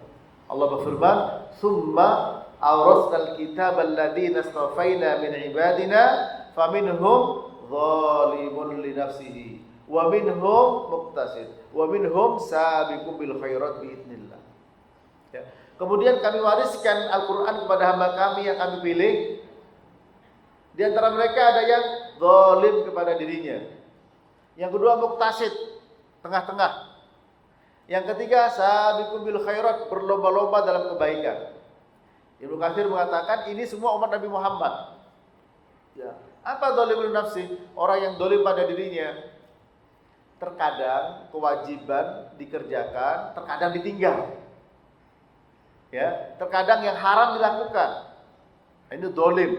Allah berfirman, "Tsumma awrasnal kitabal ladzina istafaina min ibadina faminhum zalimun li nafsihi wa minhum muqtasid wa minhum sabiqun bil khairat biidznillah." Ya. Kemudian kami wariskan Al-Quran kepada hamba kami yang kami pilih. Di antara mereka ada yang zalim kepada dirinya. Yang kedua muktasid, tengah-tengah. Yang ketiga sabiqun bil khairat, berlomba-lomba dalam kebaikan. Ibnu Katsir mengatakan ini semua umat Nabi Muhammad. Ya. Apa zalimul nafsi? Orang yang zalim pada dirinya. Terkadang kewajiban dikerjakan, terkadang ditinggal. Ya, terkadang yang haram dilakukan. Ini zalim.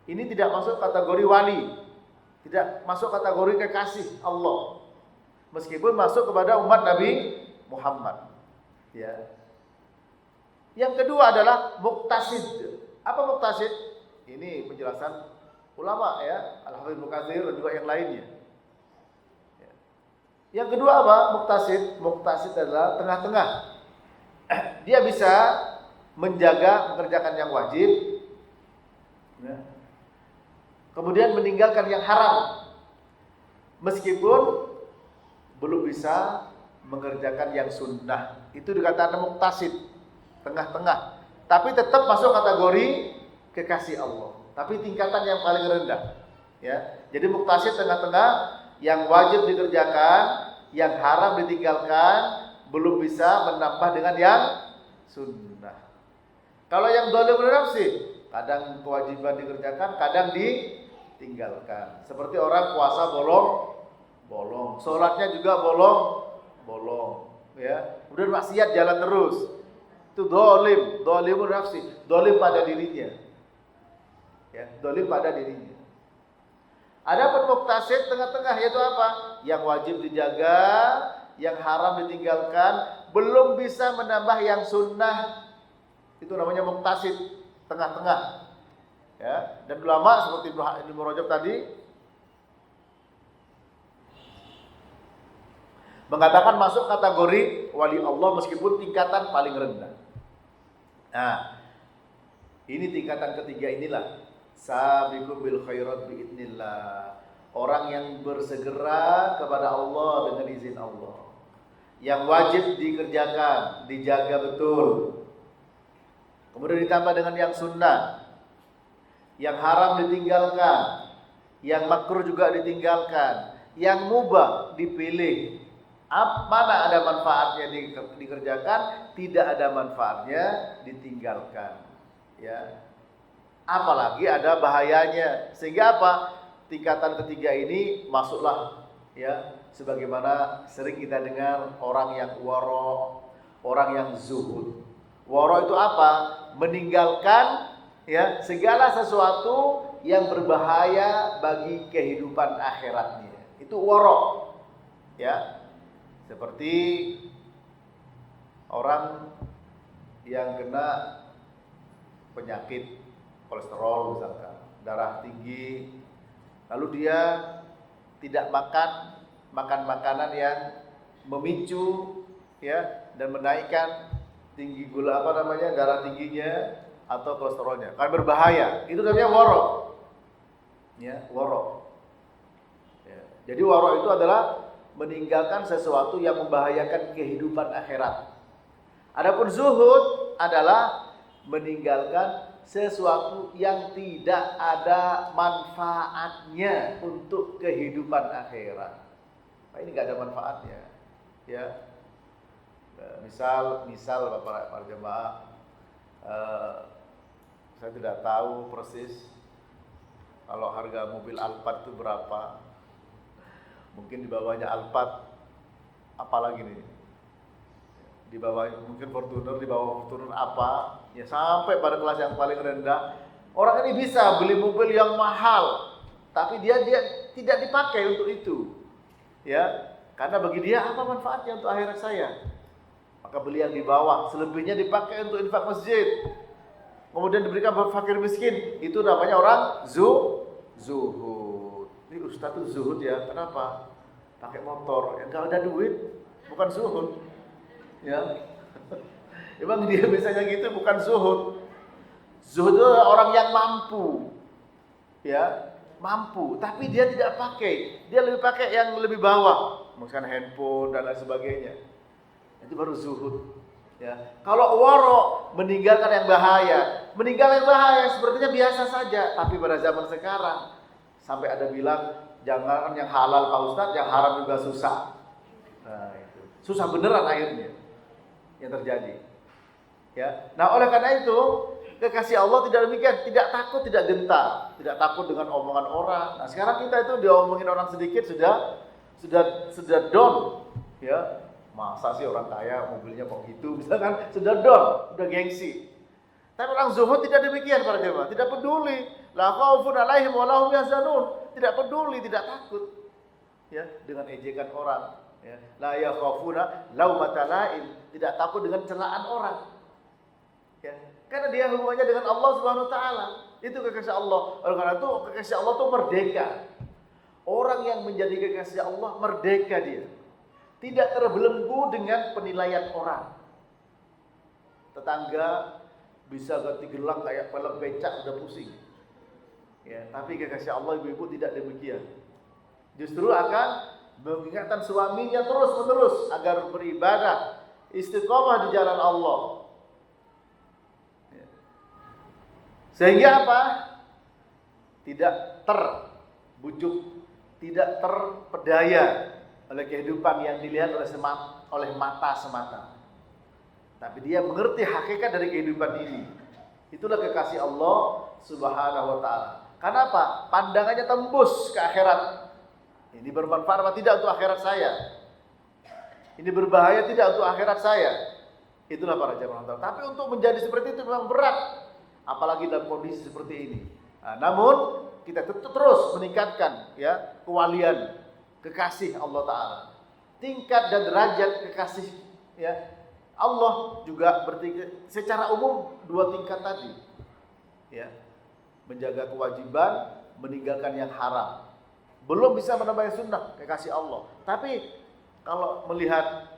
Ini tidak masuk kategori wali, tidak masuk kategori kekasih Allah. Meskipun masuk kepada umat Nabi Muhammad. Ya. Yang kedua adalah muktasid. Apa muktasid? Ini penjelasan ulama ya, Al-Hafidz Ibnu Katsir dan juga yang lainnya. Ya. Yang kedua apa? Muktasid. Muktasid adalah tengah-tengah. Dia bisa menjaga mengerjakan yang wajib. Ya. Kemudian meninggalkan yang haram, meskipun belum bisa mengerjakan yang sunnah. Itu dikatakan muktasid, tengah-tengah. Tapi tetap masuk kategori kekasih Allah. Tapi tingkatan yang paling rendah. Ya, jadi muktasid tengah-tengah, yang wajib dikerjakan, yang haram ditinggalkan, belum bisa menambah dengan yang sunnah. Kalau yang zalimul nafsi, kadang kewajiban dikerjakan, kadang ditinggalkan. Seperti orang puasa bolong, sholatnya juga bolong, ya. Kemudian maksiat jalan terus. Itu zalimul nafsi, zalim pada dirinya. Ya, zalim pada dirinya. Adapun muktasid tengah-tengah yaitu apa? Yang wajib dijaga, yang haram ditinggalkan, belum bisa menambah yang sunnah. Itu namanya muktasid, tengah-tengah. Ya, dan ulama seperti Ibnu Rajab tadi mengatakan masuk kategori wali Allah meskipun tingkatan paling rendah. Nah, ini tingkatan ketiga inilah sabiqu bil khairat biidznillah. Orang yang bersegera kepada Allah dengan izin Allah. Yang wajib dikerjakan, dijaga betul. Kemudian ditambah dengan yang sunnah. Yang haram ditinggalkan, yang makruh juga ditinggalkan, yang mubah dipilih. Mana ada manfaatnya dikerjakan, tidak ada manfaatnya ditinggalkan. Ya. Apalagi ada bahayanya. Sehingga apa? Tingkatan ketiga ini masuklah ya, sebagaimana sering kita dengar orang yang waro, orang yang zuhud. Waro itu apa? Meninggalkan ya segala sesuatu yang berbahaya bagi kehidupan akhiratnya. Itu waro. Ya. Seperti orang yang kena penyakit kolesterol misalkan, darah tinggi, lalu dia tidak makan makanan yang memicu ya dan menaikkan tinggi gula darah tingginya atau kolesterolnya, kan berbahaya. Itu namanya waro. Ya, waro. Ya. Jadi waro itu adalah meninggalkan sesuatu yang membahayakan kehidupan akhirat. Adapun zuhud adalah meninggalkan sesuatu yang tidak ada manfaatnya untuk kehidupan akhirat. Nah, ini nggak ada manfaatnya, ya. Misal para jemaah, saya tidak tahu persis kalau harga mobil Alphard itu berapa. Mungkin di bawahnya Alphard, apalagi nih? Di bawah mungkin Fortuner, di bawah Fortuner apa? Ya sampai pada kelas yang paling rendah. Orang ini bisa beli mobil yang mahal, tapi dia tidak dipakai untuk itu. Ya, karena bagi dia apa manfaatnya untuk akhirat saya? Maka beli yang di bawah, selebihnya dipakai untuk infak masjid. Kemudian diberikan buat fakir miskin. Itu namanya orang zuhud. Ini ustaz tuh zuhud ya, kenapa? Pakai motor, ya nggak ada duit, bukan zuhud. Ya, emang dia biasanya gitu, bukan zuhud. Zuhud itu orang yang mampu, ya, mampu, tapi dia tidak pakai. Dia lebih pakai yang lebih bawah, misalkan handphone dan lain sebagainya. Itu baru zuhud. Ya. Kalau waro meninggalkan yang bahaya, sepertinya biasa saja. Tapi pada zaman sekarang sampai ada bilang jangan yang halal Pak Ustadz, yang haram juga susah. Nah itu susah beneran akhirnya yang terjadi. Ya. Nah oleh karena itu kekasih Allah tidak demikian, tidak takut, tidak gentar, tidak takut dengan omongan orang. Nah sekarang kita itu diomongin orang sedikit sudah down, ya. Masa sih orang kaya mobilnya kok gitu, misalkan sudah down, udah gengsi. Tapi orang zuhud tidak demikian para jemaah, tidak peduli. La khaufun alaihim wa lahum yahzanun, tidak peduli, tidak takut. Ya, dengan ejekan orang, ya. La yakhafuna laumata laim, tidak takut dengan celaan orang. Ya, karena dia hubungannya dengan Allah Subhanahu wa taala. Itu kekasih Allah. Oleh karena itu kekasih Allah itu merdeka. Orang yang menjadi kekasih Allah merdeka dia. Tidak terbelenggu dengan penilaian orang. Tetangga bisa ganti gelang kayak pelek becak udah pusing. Ya, tapi kekasih Allah ibu-ibu tidak demikian. Justru akan mengingatkan suaminya terus-menerus agar beribadah, istiqomah di jalan Allah. Ya. Sehingga apa? Tidak terbujuk, tidak terpedaya oleh kehidupan yang dilihat oleh mata semata. Tapi dia mengerti hakikat dari kehidupan ini. Itulah kekasih Allah Subhanahu wa taala. Karena apa? Pandangannya tembus ke akhirat. Ini bermanfaat apa tidak untuk akhirat saya? Ini berbahaya tidak untuk akhirat saya? Itulah para jamaah. Tapi untuk menjadi seperti itu memang berat, apalagi dalam kondisi seperti ini. Nah, namun kita terus meningkatkan ya kewalian, kekasih Allah Ta'ala. Tingkat dan derajat kekasih ya Allah juga bertingkat secara umum dua tingkat tadi. Ya. Menjaga kewajiban, meninggalkan yang haram. Belum bisa menambah sunnah kekasih Allah. Tapi kalau melihat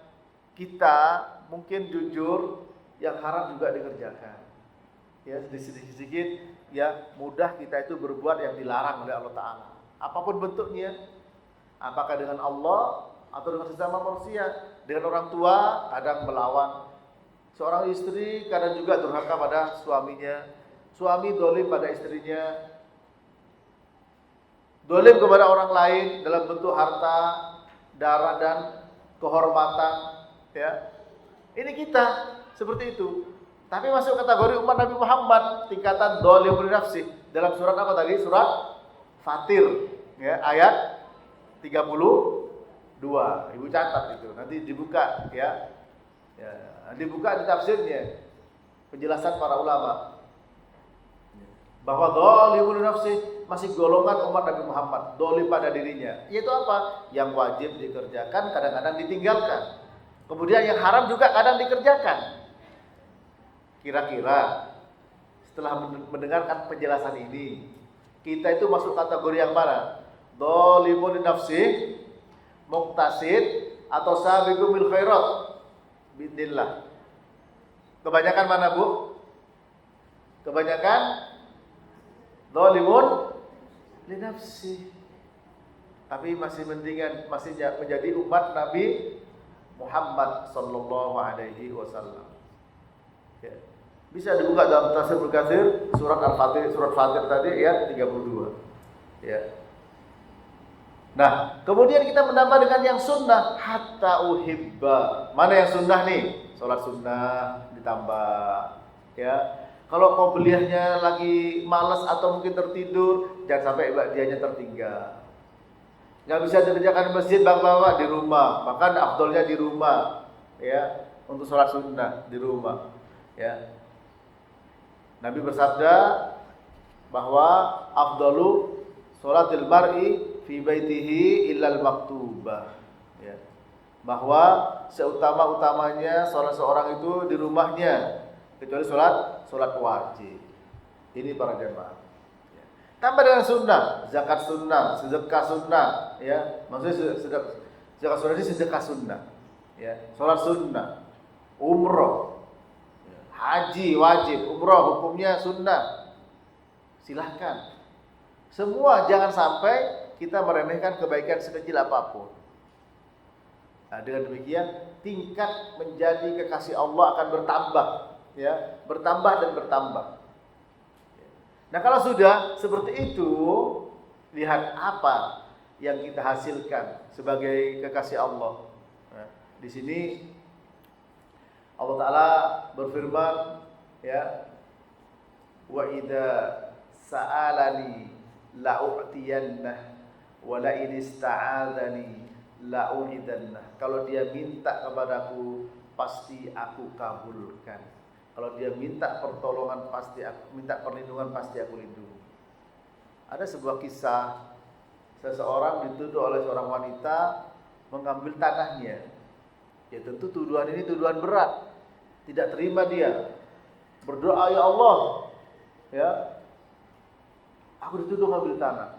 kita mungkin jujur yang haram juga dikerjakan. Ya, sedikit-sedikit ya mudah kita itu berbuat yang dilarang oleh Allah Ta'ala. Apapun bentuknya. Apakah dengan Allah atau dengan sesama manusia, dengan orang tua kadang melawan, seorang istri kadang juga durhaka pada suaminya, suami dolim pada istrinya, dolim kepada orang lain dalam bentuk harta, darah dan kehormatan. Ya, ini kita seperti itu. Tapi masuk kategori umat Nabi Muhammad tingkatan dolimul nafsi dalam surat apa tadi? Surat Fatir, ya, ayat 32. Ibu catat itu. Nanti dibuka ya. Ya, dibuka di tafsirnya. Penjelasan para ulama. Bahwa dhalimul nafsi masih golongan umat Nabi Muhammad, dolim pada dirinya. Yaitu apa? Yang wajib dikerjakan kadang-kadang ditinggalkan. Kemudian yang haram juga kadang dikerjakan. Kira-kira setelah mendengarkan penjelasan ini, kita itu masuk kategori yang mana? Dhalimun nafsi, muqtasid atau sabiqun bil khairat biidznillah. Kebanyakan mana, Bu? Kebanyakan dhalimun li nafsi. Tapi masih mendingan masih menjadi umat Nabi Muhammad sallallahu alaihi wasallam. Ya. Bisa dibuka dalam tafsir Ibnu Katsir surat Al-Fatir, surat Fatir tadi ayat 32. Ya. Nah, kemudian kita menambah dengan yang sunnah, hatta uhibba. Mana yang sunnah nih? Salat sunnah ditambah. Ya, kalau qobliyahnya lagi malas atau mungkin tertidur, jangan sampai dianya tertinggal. Nggak bisa dikerjakan di masjid, bapak-bapak di rumah. Bahkan afdolnya di rumah. Ya, untuk salat sunnah di rumah. Ya. Nabi bersabda bahwa afdalu salatil mar'i fi baitihi illal maktubah, ya. Bahwa seutama-utamanya salat seorang itu di rumahnya kecuali salat wajib. Ini para jemaah. Ya. Tambah dengan sunnah, zakat sunnah, sedekah sunnah, ya. Maksudnya zakat sunnah ini sedekah sunnah, ya. Salat sunnah, umroh, ya. Haji wajib, umroh hukumnya sunnah. Silahkan. Semua jangan sampai kita meremehkan kebaikan sekecil apapun. Nah, dengan demikian tingkat menjadi kekasih Allah akan bertambah, ya, bertambah dan bertambah. Nah, kalau sudah seperti itu, lihat apa yang kita hasilkan sebagai kekasih Allah. Nah, di sini Allah Ta'ala berfirman, ya, wa idza sa'alani la'u'tiyannah wa la in ista'adzani la'u'idannah. Kalau dia minta kepadaku, pasti aku kabulkan. Kalau dia minta pertolongan, pasti aku minta perlindungan, pasti aku lindungi. Ada sebuah kisah, seseorang dituduh oleh seorang wanita mengambil tanahnya. Ya tentu tuduhan ini tuduhan berat. Tidak terima dia. Berdoa, ya Allah, ya, aku dituduh mengambil tanah.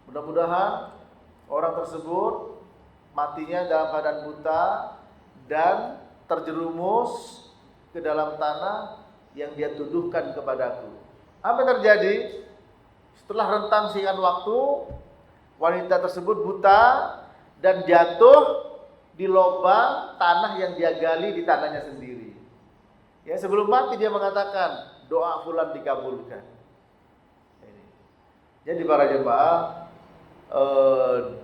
Mudah-mudahan orang tersebut matinya dalam keadaan buta dan terjerumus ke dalam tanah yang dia tuduhkan kepadaku. Apa yang terjadi? Setelah rentang singkat waktu, wanita tersebut buta dan jatuh di lubang tanah yang dia gali di tanahnya sendiri. Ya, sebelum mati dia mengatakan, doa fulan dikabulkan. Jadi para jemaah,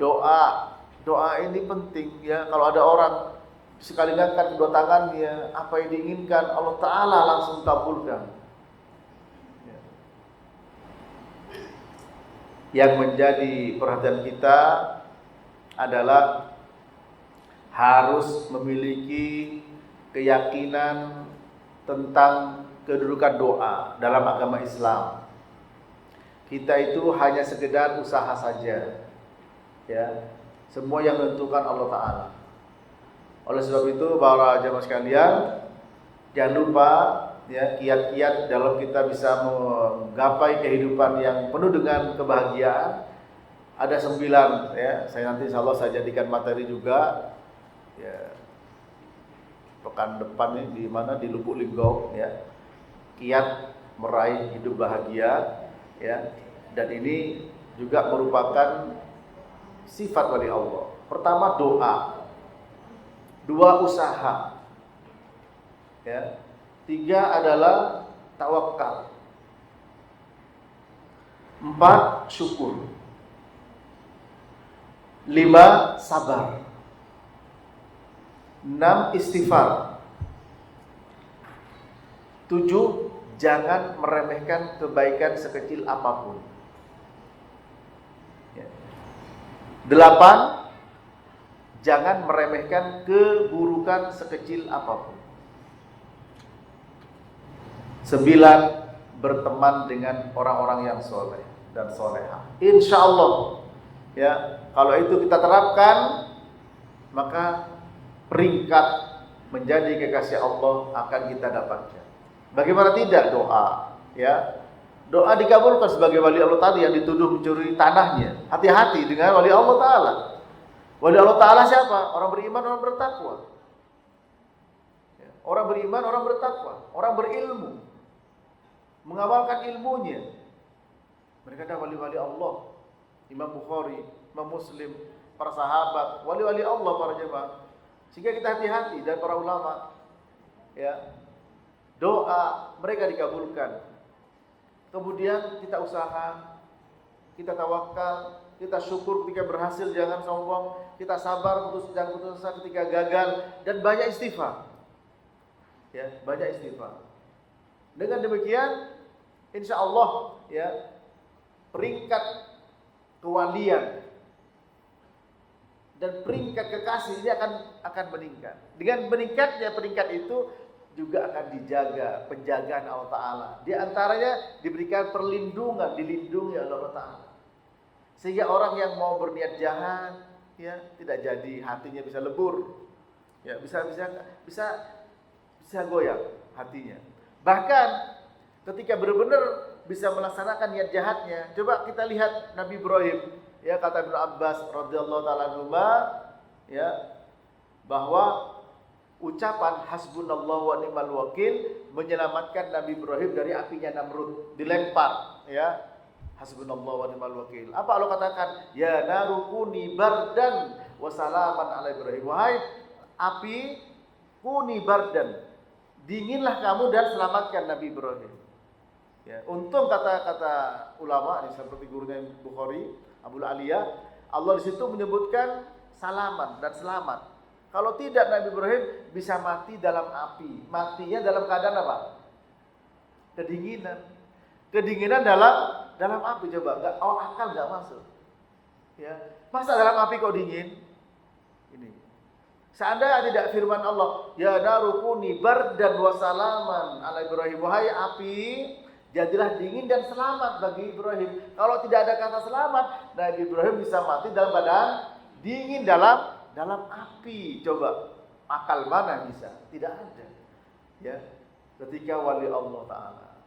doa ini penting, ya. Kalau ada orang sekali ngangkat kedua tangannya, apa yang diinginkan Allah Ta'ala langsung kabulkan. Ya. Yang menjadi perhatian kita adalah harus memiliki keyakinan tentang kedudukan doa dalam agama Islam. Kita itu hanya sekedar usaha saja, ya. Semua yang menentukan Allah Ta'ala. Oleh sebab itu para jemaah sekalian, jangan lupa, ya, kiat-kiat dalam kita bisa menggapai kehidupan yang penuh dengan kebahagiaan. Ada 9, ya. Saya nanti insya Allah saya jadikan materi juga, ya, pekan depan ini di mana, di Lubuk Linggau, ya. Kiat meraih hidup bahagia, ya. Dan ini juga merupakan sifat wali Allah. Pertama doa, 2 usaha, ya. 3 adalah tawakal, 4 syukur, 5 sabar, 6 istighfar, 7 jangan meremehkan kebaikan sekecil apapun, 8 jangan meremehkan keburukan sekecil apapun, 9 berteman dengan orang-orang yang soleh dan soleha. Insya Allah, ya, kalau itu kita terapkan, maka peringkat menjadi kekasih Allah akan kita dapatkan. Bagaimana tidak doa, ya. Doa dikabulkan sebagai wali Allah tadi yang dituduh mencuri tanahnya. Hati-hati dengan wali Allah Ta'ala. Wali Allah Ta'ala siapa? Orang beriman, orang bertakwa. Orang beriman, orang bertakwa, orang berilmu, mengamalkan ilmunya. Mereka adalah wali-wali Allah. Imam Bukhari, Imam Muslim, para sahabat, wali-wali Allah para jemaah. Sehingga kita hati-hati, dan para ulama, ya, doa mereka dikabulkan. Kemudian kita usaha, kita tawakal, kita syukur ketika berhasil, jangan sombong, kita sabar, jangan putus asa ketika gagal, dan banyak istighfar. Ya, banyak istighfar. Dengan demikian, insya Allah, ya, peringkat kewalian dan peringkat kekasih ini akan meningkat. Dengan meningkatnya peringkat itu juga akan dijaga penjagaan Allah Ta'ala. Di antaranya diberikan perlindungan, dilindungi oleh Allah Ta'ala. Sehingga orang yang mau berniat jahat, ya, tidak jadi, hatinya bisa lebur, ya, bisa goyang hatinya. Bahkan ketika benar-benar bisa melaksanakan niat jahatnya, coba kita lihat Nabi Ibrahim, ya, kata Ibnu Abbas radhiyallahu taala anhu, ya, bahwa ucapan hasbunallahu wa ni'mal wakil menyelamatkan Nabi Ibrahim dari apinya Namrud, dilempar, ya, hasbunallahu wa ni'mal wakil. Apa Allah katakan? Ya narukuni bardan wa salaman ala Ibrahim. Wahai api kuni bardan, dinginlah kamu dan selamatkan Nabi Ibrahim. Ya, untung kata-kata ulama ini seperti gurunya Bukhari, Abul Aliyah, Allah di situ menyebutkan salaman dan selamat. Kalau tidak Nabi Ibrahim bisa mati dalam api. Matinya dalam keadaan apa? Kedinginan. Kedinginan dalam api, coba enggak akal enggak masuk. Ya. Masa dalam api kok dingin? Ini. Seandainya tidak firman Allah, ya narukuni bardan wa salaman ala Ibrahim, wahai api, jadilah dingin dan selamat bagi Ibrahim. Kalau tidak ada kata selamat, Nabi Ibrahim bisa mati dalam keadaan dingin dalam api. Coba akal mana bisa? Tidak ada. Ya. Ketika wali Allah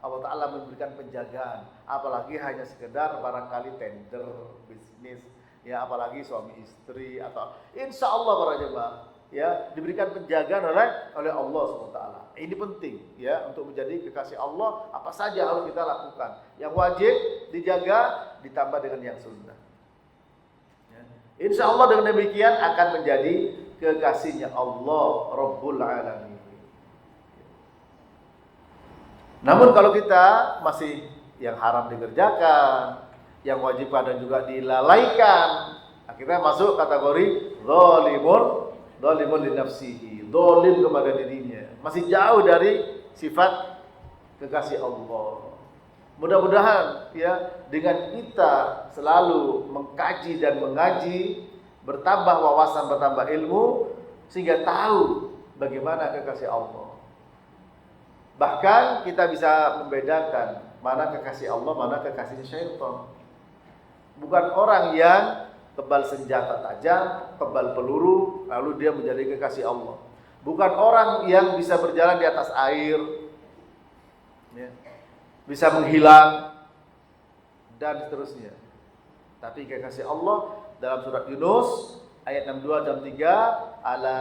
Ta'ala memberikan penjagaan, apalagi hanya sekedar barangkali tender bisnis, ya apalagi suami istri atau insya Allah para jemaah, ya diberikan penjagaan oleh Allah SWT. Ini penting ya untuk menjadi kekasih Allah. Apa saja harus kita lakukan. Yang wajib dijaga ditambah dengan yang sunnah. Ya. Insya Allah dengan demikian akan menjadi kekasihnya Allah Rabbul Alamin. Namun kalau kita masih yang haram dikerjakan, yang wajib kadang juga dilalaikan, akhirnya masuk kategori zalimun li nafsihi, zalim kepada dirinya, masih jauh dari sifat kekasih Allah. Mudah-mudahan ya dengan kita selalu mengkaji dan mengaji, bertambah wawasan, bertambah ilmu, sehingga tahu bagaimana kekasih Allah. Bahkan kita bisa membedakan mana kekasih Allah, mana kekasih syaitan. Bukan orang yang kebal senjata tajam, kebal peluru, lalu dia menjadi kekasih Allah. Bukan orang yang bisa berjalan di atas air, ya, bisa menghilang, dan seterusnya. Tapi kekasih Allah dalam surat Yunus ayat 62 dan 3, ala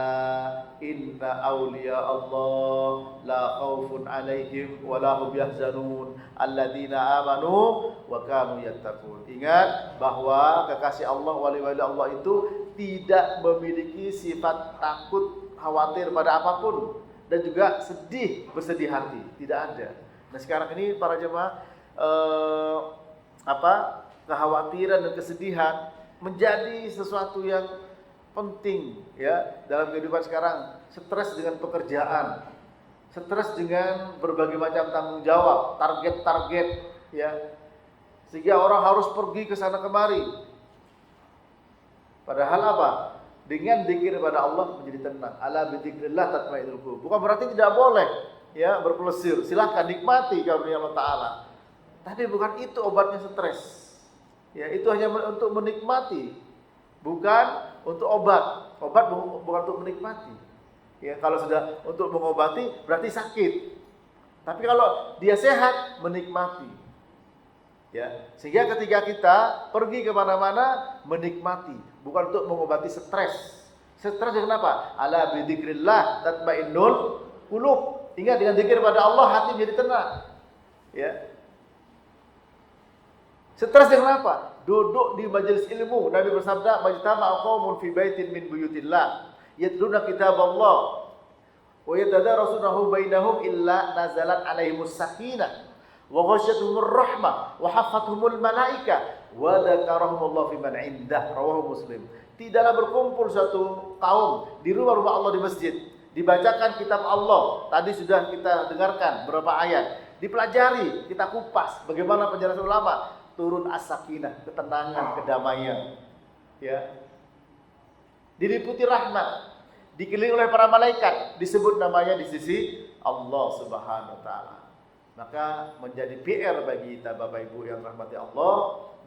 inna awliya Allah la khaufun alaihim wa la hum yahzanun alladzina amanu wa kanu yattaqun. Ingat bahwa kekasih Allah, wali-wali Allah itu tidak memiliki sifat takut, khawatir pada apapun, dan juga bersedih hati, tidak ada. Nah sekarang ini para jemaah kekhawatiran dan kesedihan menjadi sesuatu yang penting ya dalam kehidupan sekarang. Stres dengan pekerjaan, stres dengan berbagai macam tanggung jawab, target-target ya, sehingga orang harus pergi ke sana kemari. Padahal apa? Dengan zikir kepada Allah menjadi tenang. Ala bidzikrillah tatmainnul qulub. Bukan berarti tidak boleh ya berpelesir. Silakan nikmati karunia Allah Taala. Tapi bukan itu obatnya stres. Ya, itu hanya untuk menikmati, bukan untuk obat. Obat bukan untuk menikmati. Ya, kalau sudah untuk mengobati berarti sakit. Tapi kalau dia sehat, menikmati. Ya, sehingga ketika kita pergi ke mana-mana menikmati, bukan untuk mengobati stres. Stres kenapa? Ala bidzikrillah tatmainnul qulub. Ingat, dengan zikir pada Allah hati menjadi tenang. Ya. Stres kenapa? Duduk di majelis ilmu. Nabi bersabda, "Majtama'a qaumun fi baitin min buyutillah, yatluna kitaballah wa yatadarasunahu bainahum illa nazalat 'alaihimus sakinah wa ghasyiyatuhumur rahmah wa haffathumul malaika wa dzakarahumullahu fi man 'indah." Rawahu Muslim. Tidaklah berkumpul satu kaum di rumah-rumah Allah di masjid, dibacakan kitab Allah. Tadi sudah kita dengarkan beberapa ayat, dipelajari, kita kupas bagaimana penjelasan ulama. Turun as-sakinah, ketenangan, kedamaian. Ya. Diliputi rahmat, dikelilingi oleh para malaikat, disebut namanya di sisi Allah Subhanahu wa taala. Maka menjadi PR bagi kita Bapak Ibu yang rahmati Allah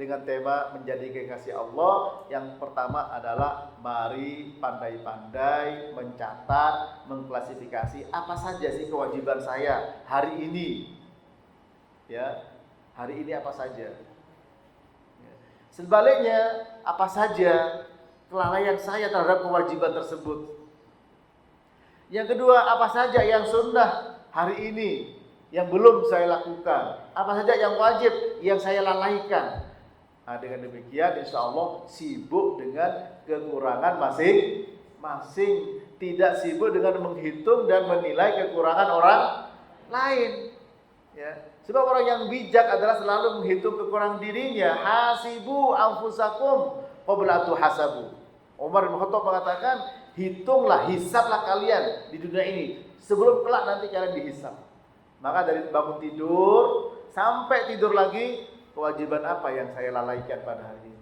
dengan tema menjadi kekasih Allah. Yang pertama adalah mari pandai-pandai mencatat, mengklasifikasi apa saja sih kewajiban saya hari ini. Ya. Hari ini apa saja? Sebaliknya, apa saja kelalaian saya terhadap kewajiban tersebut. Yang kedua, apa saja yang sunnah hari ini yang belum saya lakukan. Apa saja yang wajib yang saya lalaikan. Nah, dengan demikian insya Allah sibuk dengan kekurangan masing-masing, tidak sibuk dengan menghitung dan menilai kekurangan orang lain. Ya. Sebab orang yang bijak adalah selalu menghitung kekurangan dirinya. Hasibu anfusakum qabla tuhasabu. Umar bin Khattab mengatakan, hitunglah, hisablah kalian di dunia ini sebelum kelak nanti kalian dihisab. Maka dari bangun tidur sampai tidur lagi, kewajiban apa yang saya lalaikan pada hari ini?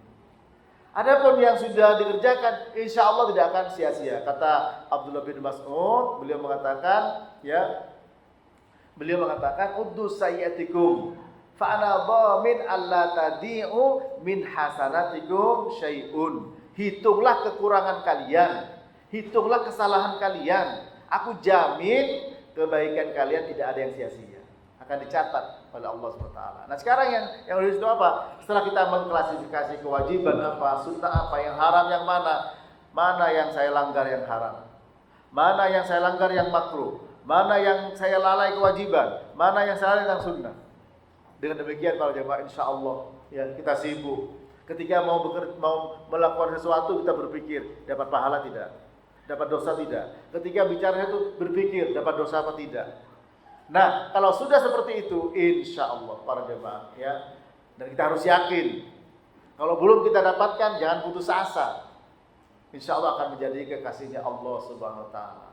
Adapun yang sudah dikerjakan, insya Allah tidak akan sia-sia. Kata Abdullah bin Mas'ud, beliau mengatakan, uddu sayyatikum fa ana dhamin alla tadi'u min hasanatikum syai'un. Hitunglah kekurangan kalian, hitunglah kesalahan kalian. Aku jamin kebaikan kalian tidak ada yang sia-sia, akan dicatat oleh Allah SWT. Nah sekarang yang harus itu apa? Setelah kita mengklasifikasi kewajiban apa, sunnah apa, yang haram yang mana yang saya langgar yang haram, mana yang saya langgar yang makruh, mana yang saya lalai kewajiban, mana yang saya lalai yang sunnah. Dengan demikian para jemaah, insya Allah ya kita sibuk. Ketika mau melakukan sesuatu kita berpikir dapat pahala tidak, dapat dosa tidak. Ketika bicara itu berpikir dapat dosa apa tidak. Nah, kalau sudah seperti itu, insya Allah para jemaah ya, dan kita harus yakin. Kalau belum kita dapatkan, jangan putus asa. Insya Allah akan menjadi kekasihnya Allah Subhanahu Wa Taala.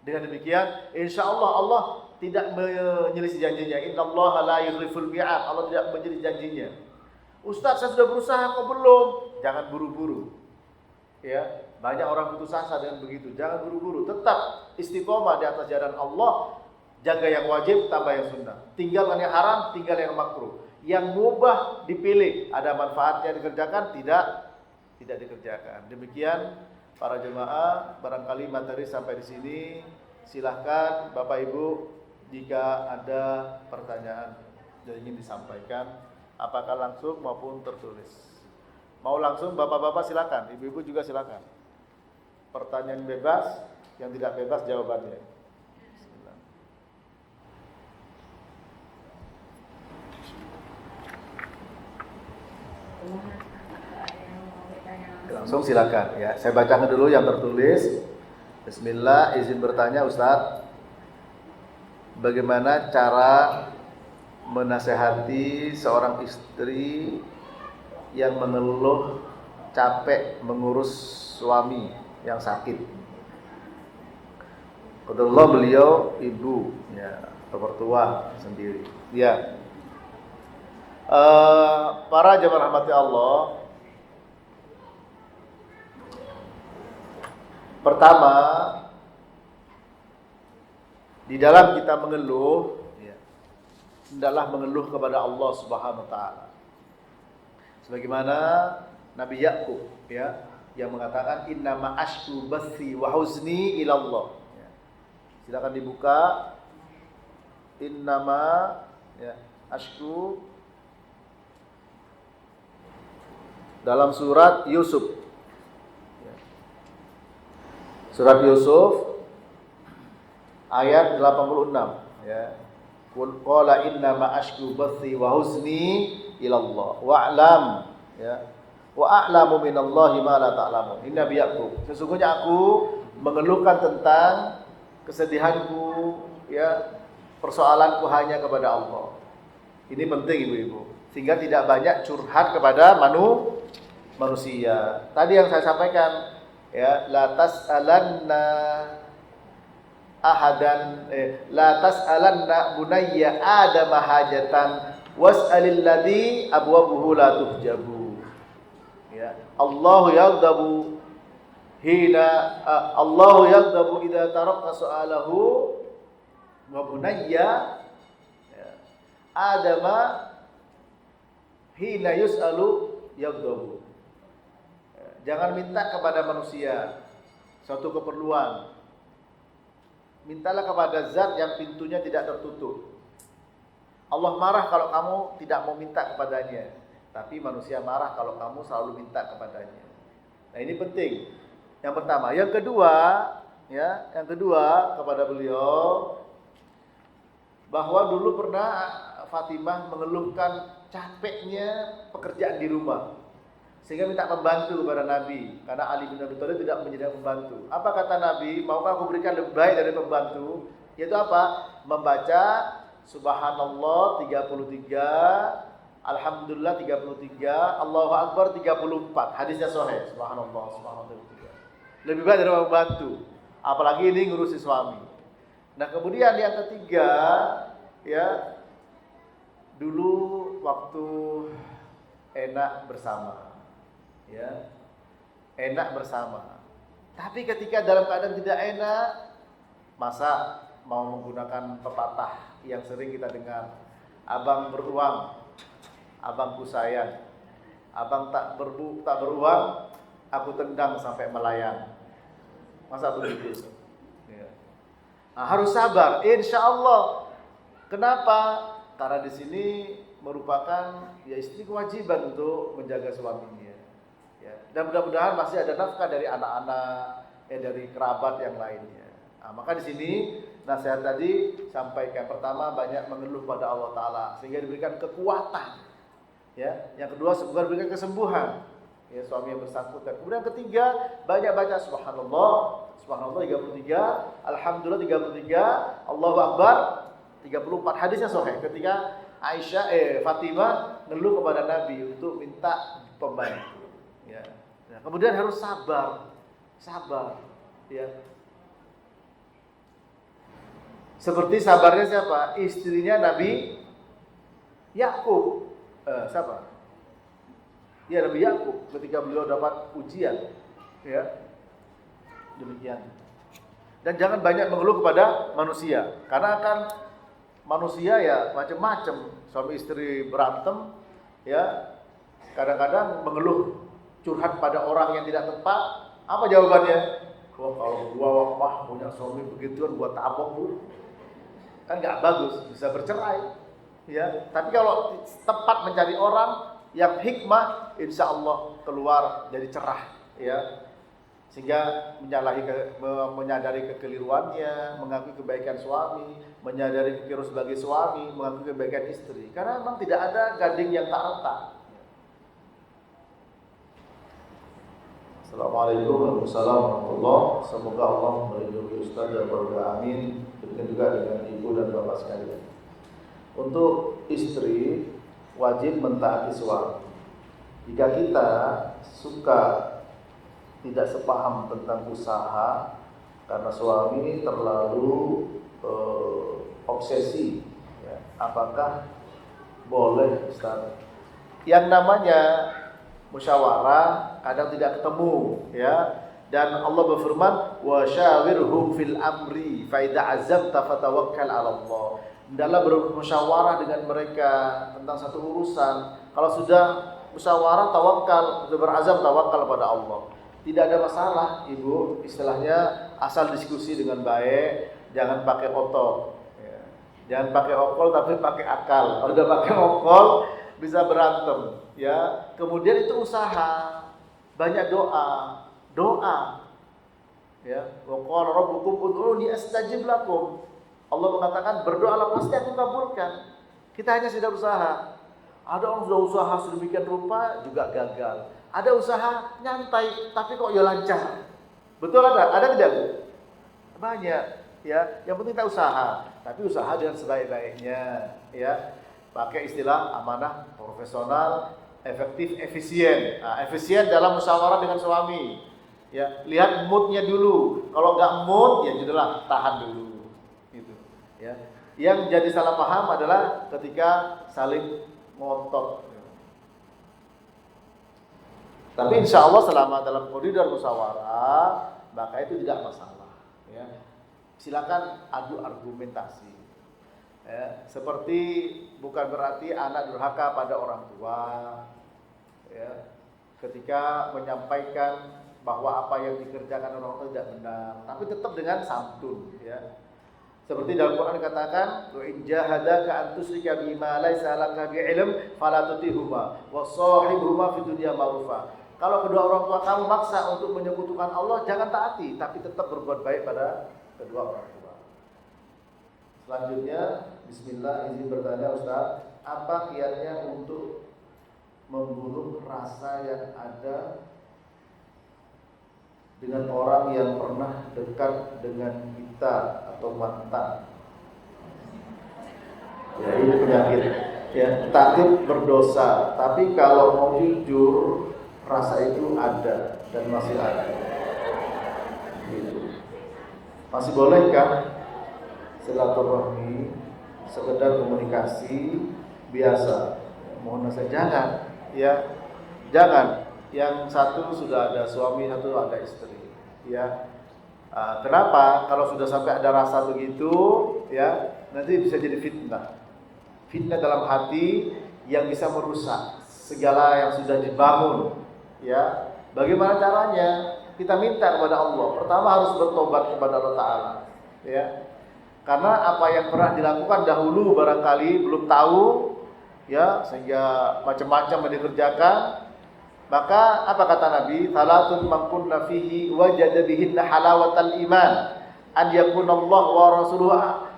Dengan demikian, insya Allah tidak menyelisih janjinya. Innallaha la yukhliful mi'ad. Allah tidak menyelisih janjinya. Ustaz, saya sudah berusaha, kok belum? Jangan buru-buru. Ya, banyak orang putus asa dengan begitu. Jangan buru-buru. Tetap istiqomah di atas jalan Allah. Jaga yang wajib, tambah yang sunnah. Tinggalkan yang haram, tinggal yang makruh. Yang mubah dipilih, ada manfaatnya dikerjakan, tidak dikerjakan. Demikian para jemaah, barangkali materi sampai di sini. Silahkan Bapak Ibu jika ada pertanyaan yang ingin disampaikan, apakah langsung maupun tertulis. Mau langsung Bapak-bapak silakan, Ibu-ibu juga silakan. Pertanyaan bebas, yang tidak bebas jawabannya. Langsung silakan ya. Saya bacakan dulu yang tertulis. Bismillah, izin bertanya Ustaz. Bagaimana cara menasehati seorang istri yang mengeluh capek mengurus suami yang sakit? Kebetulan beliau ibu ya, mertua sendiri. Ya. Para jemaah rahmati Allah, pertama, di dalam kita mengeluh, hendaklah mengeluh kepada Allah Subhanahu Wa Taala. Sebagaimana Nabi Yakub ya, yang mengatakan innama ashku bathi wa huzni ila Allah. Ya. Silakan dibuka. Innama ya, ashku dalam surat Yusuf. Surat Yusuf ayat 86 ya. Qala inna ma ashku bathi wa huzni ila Allah wa'lam ya. Wa a'lamu minallahi ma la ta'lamun. Inna bi Yaqub. Sesungguhnya aku mengeluhkan tentang kesedihanku ya, persoalanku hanya kepada Allah. Ini penting ibu-ibu. Sehingga tidak banyak curhat kepada manusia. Tadi yang saya sampaikan ya, la tas'alanna ahadan la tas'alanna bunayya adama hajatan was'alil ladzi abwabuhu la tuhjabu. Ya, Allahu yaghdabu idza tarakta su'alahu wa bunayya ya, adama hina yus'alu yaghdabu. Jangan minta kepada manusia suatu keperluan. Mintalah kepada zat yang pintunya tidak tertutup. Allah marah kalau kamu tidak mau minta kepadanya, tapi manusia marah kalau kamu selalu minta kepadanya. Nah, ini penting. Yang pertama, yang kedua kepada beliau bahwa dulu pernah Fatimah mengeluhkan capeknya pekerjaan di rumah. sehingga minta pembantu kepada Nabi, karena Ali bin Abi Thalib tidak menyediakan pembantu. Apa kata Nabi? Maukah aku berikan lebih baik dari pembantu? Yaitu apa? Membaca Subhanallah 33, Alhamdulillah 33, Allahu Akbar 34. Hadisnya sahih. Subhanallah, subhanallah 33. Lebih baik dari pembantu. Apalagi ini ngurusi suami. Nah, kemudian yang ketiga, ya, dulu waktu enak bersama. Ya. Enak bersama. Tapi ketika dalam keadaan tidak enak, masa mau menggunakan pepatah yang sering kita dengar, abang beruang, abangku sayang, abang tak beruang, aku tendang sampai melayang. Masa begitu? Ya. Nah, harus sabar, insya Allah. Kenapa? Karena di sini merupakan ya istri kewajiban untuk menjaga suaminya. Ya. Dan mudah-mudahan masih ada nafkah dari anak-anak, dari kerabat yang lainnya. Nah, maka di sini nasihat tadi sampaikan, pertama banyak mengeluh pada Allah Taala sehingga diberikan kekuatan. Ya, yang kedua semoga diberikan kesembuhan. Ya, suami yang bersangkutan. Kemudian ketiga banyak baca subhanallah, subhanallah 33, alhamdulillah 33, Allahu Akbar 34. Hadisnya sahih ketika Fatimah ngeluh kepada Nabi untuk minta pembantu. Ya. Nah, kemudian harus sabar. Ya. Seperti sabarnya siapa? Istrinya Nabi Yakub. Siapa? Ya, Nabi Yakub ketika beliau dapat ujian. Ya. Demikian. Dan jangan banyak mengeluh kepada manusia, karena kan manusia ya macam-macam. Suami istri berantem, ya. Kadang-kadang mengeluh, curhat pada orang yang tidak tepat. Apa jawabannya? Wah, kalau gua mah punya suami begituan gua tabok, Bu. Kan nggak bagus, bisa bercerai, ya. Tapi kalau tepat mencari orang yang hikmah, insya Allah keluar jadi cerah, ya. Sehingga menyadari kekeliruannya, mengakui kebaikan suami, menyadari kekeliruan sebagai suami, mengakui kebaikan istri. Karena memang tidak ada gading yang tak retak. Assalamualaikum warahmatullahi wabarakatuh. Semoga Allah melindungi Ustaz dan keluarga, amin. Demikian juga dengan ibu dan bapak sekalian. Untuk istri wajib mentaati suami. Jika kita suka tidak sepaham tentang usaha karena suami terlalu obsesi, ya, apakah boleh, Ustaz? Yang namanya musyawarah kadang tidak ketemu, ya. Dan Allah berfirman, wa syawirhum fil amri fa idza azamta fatawakkal 'ala Allah. Hendaklah bermusyawarah dengan mereka tentang satu urusan. Kalau sudah musyawarah tawakal, sudah berazam tawakal pada Allah. Tidak ada masalah, Ibu. Istilahnya asal diskusi dengan baik, jangan pakai otot, ya. Jangan pakai okol tapi pakai akal. Kalau udah pakai okol bisa berantem, ya. Kemudian itu usaha, banyak doa, ya. Wa qala rabbukum ud'uni astajib lakum. Allah mengatakan berdoalah pasti aku kabulkan. Kita hanya sudah usaha. Ada orang sudah usaha sedemikian rupa juga gagal. Ada usaha nyantai tapi kok ya lancar. Betul ada? Ada tidak, Bu? Banyak, ya. Yang penting kita usaha, tapi usaha dengan sebaik-baiknya, ya. Pakai istilah amanah, profesional, efektif, efisien. Nah, efisien dalam musyawarah dengan suami. Ya, lihat moodnya dulu. Kalau nggak mood, ya sudahlah, tahan dulu. Gitu, ya. Yang jadi salah paham adalah ketika saling ngotot. Tapi insya Allah selama dalam koridor musyawarah, maka itu tidak masalah. Ya. Silakan adu argumentasi. Ya. Seperti bukan berarti anak durhaka pada orang tua. Ya. Ketika menyampaikan bahwa apa yang dikerjakan orang tua tidak benar, tapi tetap dengan santun. Ya. Seperti dalam Quran dikatakan, wa in jahadaka an tusyrika bima laysa laka bi'ilm fala tutihuma wa shahibhuma fid dunya ma'rufa. Kalau kedua orang tua kamu maksa untuk menyekutukan Allah, jangan taati, tapi tetap berbuat baik pada kedua orang tua. Selanjutnya, bismillah, izin bertanya Ustaz, apa kiatnya untuk membunuh rasa yang ada dengan orang yang pernah dekat dengan kita atau mantan. Ya, ini penyakit. Ya, takut berdosa, tapi kalau mau jujur, rasa itu ada dan masih ada. Gitu. Masih bolehkah silaturahmi, sekedar komunikasi biasa? Mohon nasihat, jangan, ya, jangan. Yang satu sudah ada suami, satu ada istri, ya. Kenapa? Kalau sudah sampai ada rasa begitu, ya, nanti bisa jadi fitnah. Fitnah dalam hati yang bisa merusak segala yang sudah dibangun, ya. Bagaimana caranya? Kita minta kepada Allah. Pertama harus bertobat kepada Allah Ta'ala, ya. Karena apa yang pernah dilakukan dahulu barangkali belum tahu, ya, sehingga macam-macam yang dikerjakan. Maka apa kata Nabi? Salatun man kunna fihi wajada bihinna halawatal iman, an yakuna Allah wa rasuluhu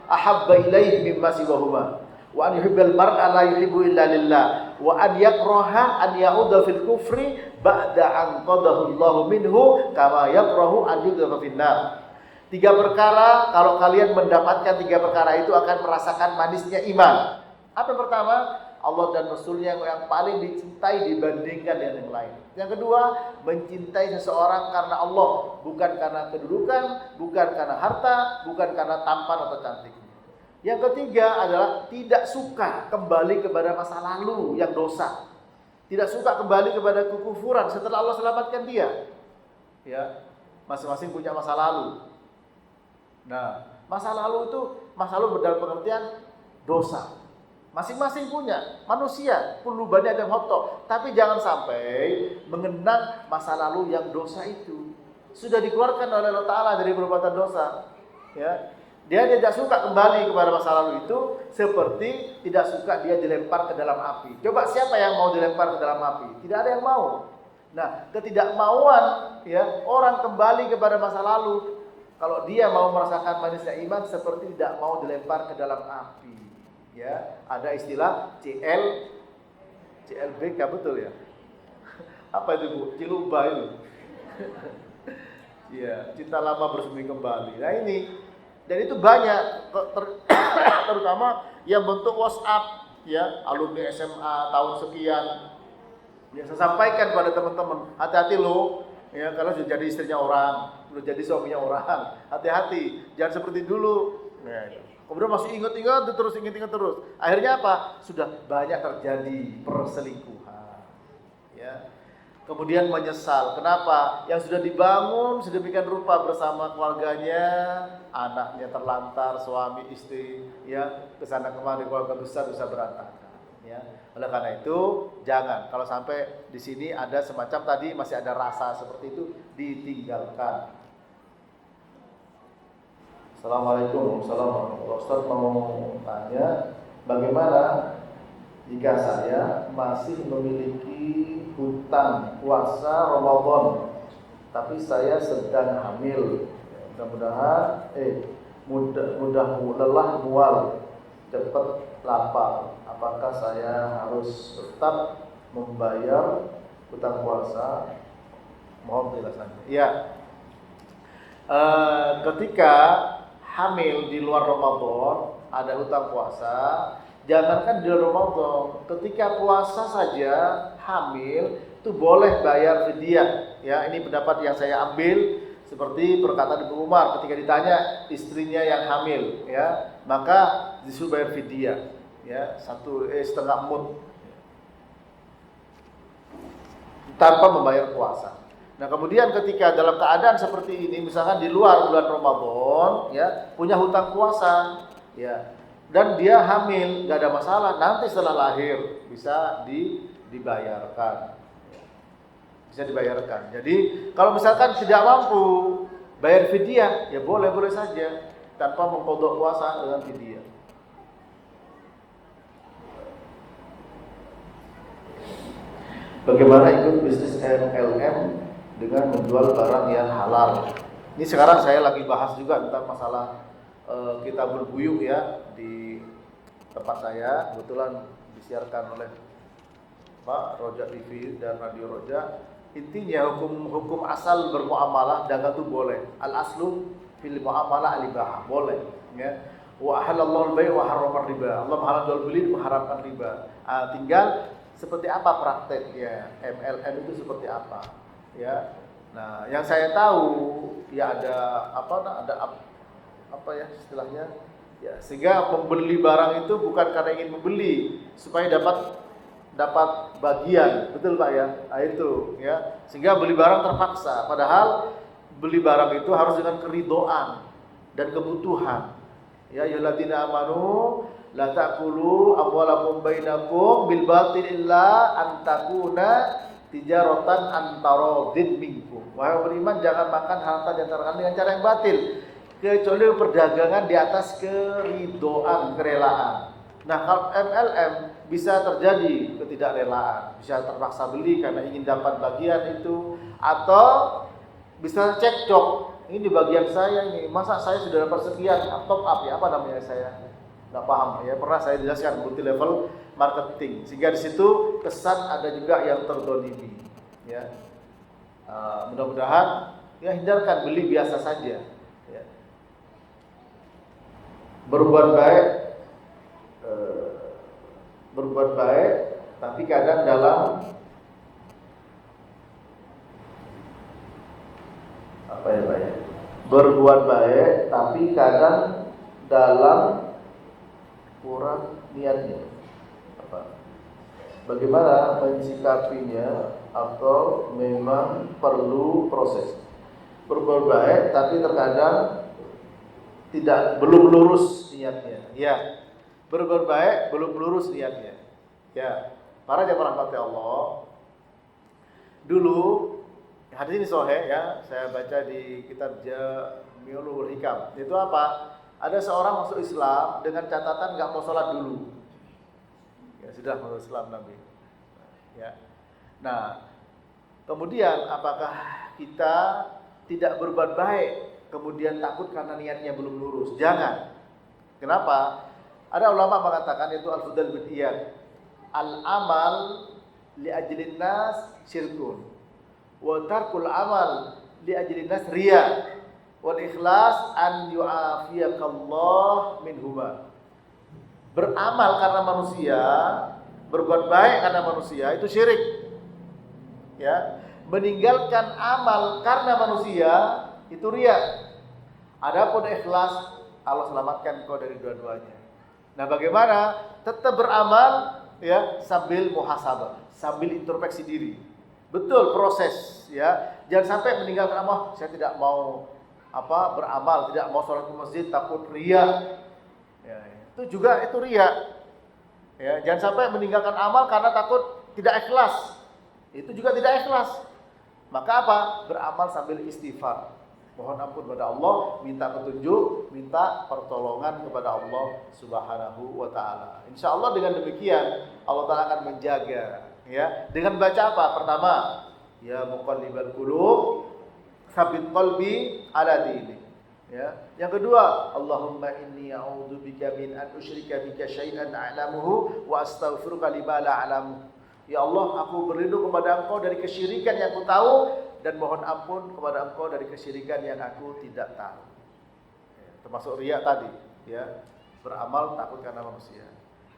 ahabba ilaihi mimma siwahuma, wa an yuhibbal mar'a la yuhibbu illa lillah, wa an yakraha an ya'uda fil kufri ba'da an qadahu Allah minhu kama yakrahu an yudhaba fin nar. 3 perkara, kalau kalian mendapatkan 3 perkara itu akan merasakan manisnya iman. Apa yang pertama? Allah dan Rasulnya yang paling dicintai dibandingkan dengan yang lain. Yang kedua, mencintai seseorang karena Allah, bukan karena kedudukan, bukan karena harta, bukan karena tampan atau cantik. Yang ketiga adalah tidak suka kembali kepada masa lalu yang dosa. Tidak suka kembali kepada kekufuran setelah Allah selamatkan dia. Ya, masing-masing punya masa lalu. Nah, masa lalu itu masa lalu dalam pengertian dosa. Masing-masing punya, manusia perlu banyak yang hotok, tapi jangan sampai mengenang masa lalu yang dosa itu. Sudah dikeluarkan oleh Allah Ta'ala dari perbuatan dosa, ya. Dia tidak suka kembali kepada masa lalu itu, seperti tidak suka dia dilempar ke dalam api. Coba siapa yang mau dilempar ke dalam api? Tidak ada yang mau. Nah, ketidakmauan, ya, orang kembali kepada masa lalu, kalau dia mau merasakan manisnya iman, seperti tidak mau dilempar ke dalam api. Ya, ada istilah CLBK, betul ya? Apa itu, Bu? Ciluba itu. Ya, cinta lama bersemi kembali. Nah ini, dan itu banyak, terutama yang bentuk WhatsApp, ya, alumni SMA tahun sekian. Ya, saya sampaikan pada teman-teman, hati-hati loh, ya, kalau sudah jadi istrinya orang, sudah jadi suaminya orang, hati-hati, jangan seperti dulu. Nah, kemudian masih ingat-ingat terus. Akhirnya apa? Sudah banyak terjadi perselingkuhan. Ya. Kemudian menyesal. Kenapa? Yang sudah dibangun sedemikian rupa bersama keluarganya, anaknya terlantar, suami, istri, ya, kesana kemari keluarga besar bisa berantakan. Ya. Oleh karena itu, jangan. Kalau sampai di sini ada semacam tadi masih ada rasa seperti itu, ditinggalkan. Assalamualaikum warahmatullahi wabarakatuh. Ustaz mau tanya, bagaimana jika saya masih memiliki hutang puasa Ramadan, tapi saya sedang hamil? Mudah-mudahan mudah lelah mual, cepat lapar. Apakah saya harus tetap membayar hutang puasa? Mohon penjelasannya. Ya, ketika hamil di luar Ramadan, ada hutang puasa, jangankan di luar Ramadan, ketika puasa saja hamil itu boleh bayar fidyah. Ya, ini pendapat yang saya ambil, seperti perkataan Ibnu Umar ketika ditanya istrinya yang hamil, ya, maka disuruh bayar fidyah, ya, 1,5 mud tanpa membayar puasa. Nah, kemudian ketika dalam keadaan seperti ini, misalkan di luar bulan Ramadan, ya, punya hutang puasa, ya, dan dia hamil, nggak ada masalah, nanti setelah lahir bisa dibayarkan, bisa dibayarkan. Jadi kalau misalkan tidak mampu bayar fidyah, ya boleh saja tanpa mengqadha puasa dengan fidyah. Bagaimana ikut bisnis MLM dengan menjual barang yang halal? Ini sekarang saya lagi bahas juga tentang masalah Kitabul Buyuk, ya, di tempat saya. Kebetulan disiarkan oleh Roja TV dan Radio Roja. Intinya hukum asal bermuamalah dagang itu boleh. Al aslu fil muamalah al-ibah, boleh, ya. Wa ahallallahu al-bai' wa harrama riba. Allah menghalalkan jual beli, mengharamkan riba. Tinggal seperti apa prakteknya MLM itu seperti apa, ya. Nah, yang saya tahu ya ada apa ya istilahnya, ya, sehingga membeli barang itu bukan karena ingin membeli supaya dapat bagian, betul Pak ya? Nah, itu ya, sehingga beli barang terpaksa, padahal beli barang itu harus dengan keridhaan dan kebutuhan. Ya ayyuhalladzina amanu la ta'kulu amwalakum bainakum bil batil illa an takuna tijaratan an taradin minkum. Wahai beriman, jangan makan harta di antara kalian dengan cara yang batil, kecuali perdagangan di atas keridhaan, kerelaan. Nah, kalau MLM bisa terjadi ketidakrelaan, bisa terpaksa beli karena ingin dapat bagian itu, atau bisa cekcok, ini di bagian saya ini, masa saya sudah dapat sekian, top up ya, apa namanya saya nggak paham ya, pernah saya jelaskan multi level marketing, sehingga di situ kesan ada juga yang terdolimi, ya. Mudah-mudahan ya hindarkan, beli biasa saja, ya. Berbuat baik, tapi kadang dalam apa ya Pak ya? Berbuat baik, tapi kadang dalam kurang niatnya. Bagaimana mensikapinya, atau memang perlu proses? Berbuat baik, tapi terkadang belum lurus niatnya. Ya. Berbuat baik belum lurus niatnya. Ya, para jamaah rahmati Allah. Dulu hadis ini sahih ya, saya baca di kitab Jami'ul Hikam. Itu apa? Ada seorang masuk Islam dengan catatan enggak mau sholat dulu. Ya, sudah masuk Islam Nabi. Ya. Nah, kemudian apakah kita tidak berbuat baik kemudian takut karena niatnya belum lurus? Jangan. Kenapa? Ada ulama mengatakan, itu Al-Fudhal bin Iyad, al-amal li ajlin nas syirkun, wa tarkul amal li ajlin nas riya, wal ikhlas an yu'afiyakallah minhuma. Beramal karena manusia, berbuat baik karena manusia itu syirik. Ya, meninggalkan amal karena manusia itu riya. Adapun ikhlas, Allah selamatkan kau dari dua-duanya. Nah, bagaimana tetap beramal ya sambil muhasabah, sambil introspeksi diri. Betul proses ya. Jangan sampai meninggalkan amal, saya tidak mau beramal, tidak mau sholat ke masjid takut riya. Ya, itu juga itu riya. Ya, jangan sampai meninggalkan amal karena takut tidak ikhlas. Itu juga tidak ikhlas. Maka apa? Beramal sambil istighfar. Mohon ampun kepada Allah, minta petunjuk, minta pertolongan kepada Allah Subhanahu wa taala. Insyaallah dengan demikian Allah taala akan menjaga, ya. Dengan baca apa? Pertama, ya muqallibal qulub, tsabbit qalbi ala dinik. Ya. Yang kedua, Allahumma inni a'udzubika min an usyrika bika syai'an a'lamuhu wa astaghfiruka lima la a'lamu. Ya Allah, aku berlindung kepada Engkau dari kesyirikan yang aku tahu, dan mohon ampun kepada Engkau dari kesyirikan yang aku tidak tahu. Ya, termasuk riya tadi, ya. Beramal takut karena manusia.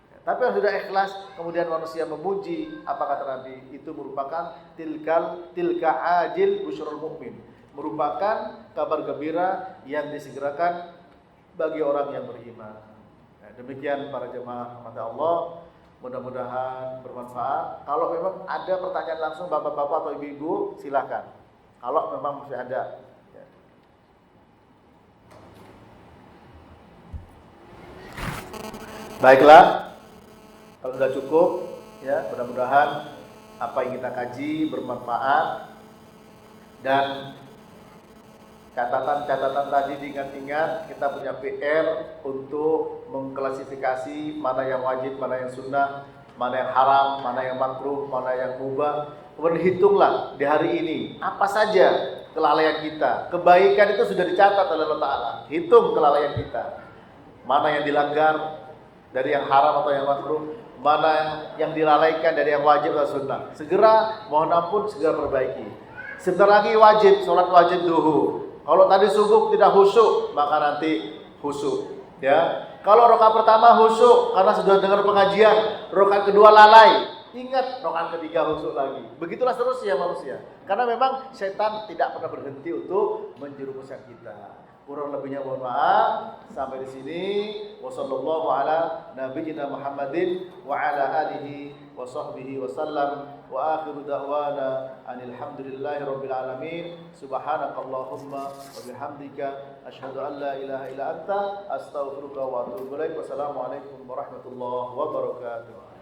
Ya, tapi yang sudah ikhlas, kemudian manusia memuji, apa kata Nabi? Itu merupakan tilka ajil busyrul mukmin. Merupakan kabar gembira yang disegerakan bagi orang yang beriman. Ya, demikian para jemaah rahmat Allah. Mudah-mudahan bermanfaat. Kalau memang ada pertanyaan langsung bapak-bapak atau ibu-ibu, silakan. Kalau memang masih ada. Ya. Baiklah, kalau sudah cukup, ya mudah-mudahan apa yang kita kaji bermanfaat, dan catatan-catatan tadi diingat-ingat. Kita punya PR untuk mengklasifikasi mana yang wajib, mana yang sunnah, mana yang haram, mana yang makruh, mana yang mubah. Kemudian hitunglah di hari ini apa saja kelalaian kita. Kebaikan itu sudah dicatat oleh Allah Ta'ala. Hitung kelalaian kita, mana yang dilanggar dari yang haram atau yang makruh, mana yang dilalaikan dari yang wajib dan sunnah. Segera mohon ampun, segera perbaiki. Sebentar lagi wajib, sholat wajib duhur. Kalau tadi subuh tidak khusyuk, maka nanti khusyuk. Ya, kalau rakaat pertama khusyuk karena sudah dengar pengajian, rakaat kedua lalai, ingat rakaat ketiga khusyuk lagi. Begitulah seterusnya manusia. Karena memang setan tidak pernah berhenti untuk menjerumuskan kita. Kurang lebihnya mohon maaf. Sampai di sini. Wassallallahu ala nabiyyina Muhammadin wa ala alihi wa sahbihi wasallam. Wa akhiru da'wana anil hamdulillahi rabbil alamin. Subhanakallahumma wa bihamdika asyhadu an la ilaha illa anta astaghfiruka wa atubu ilaik. Wassalamualaikum warahmatullahi wabarakatuh.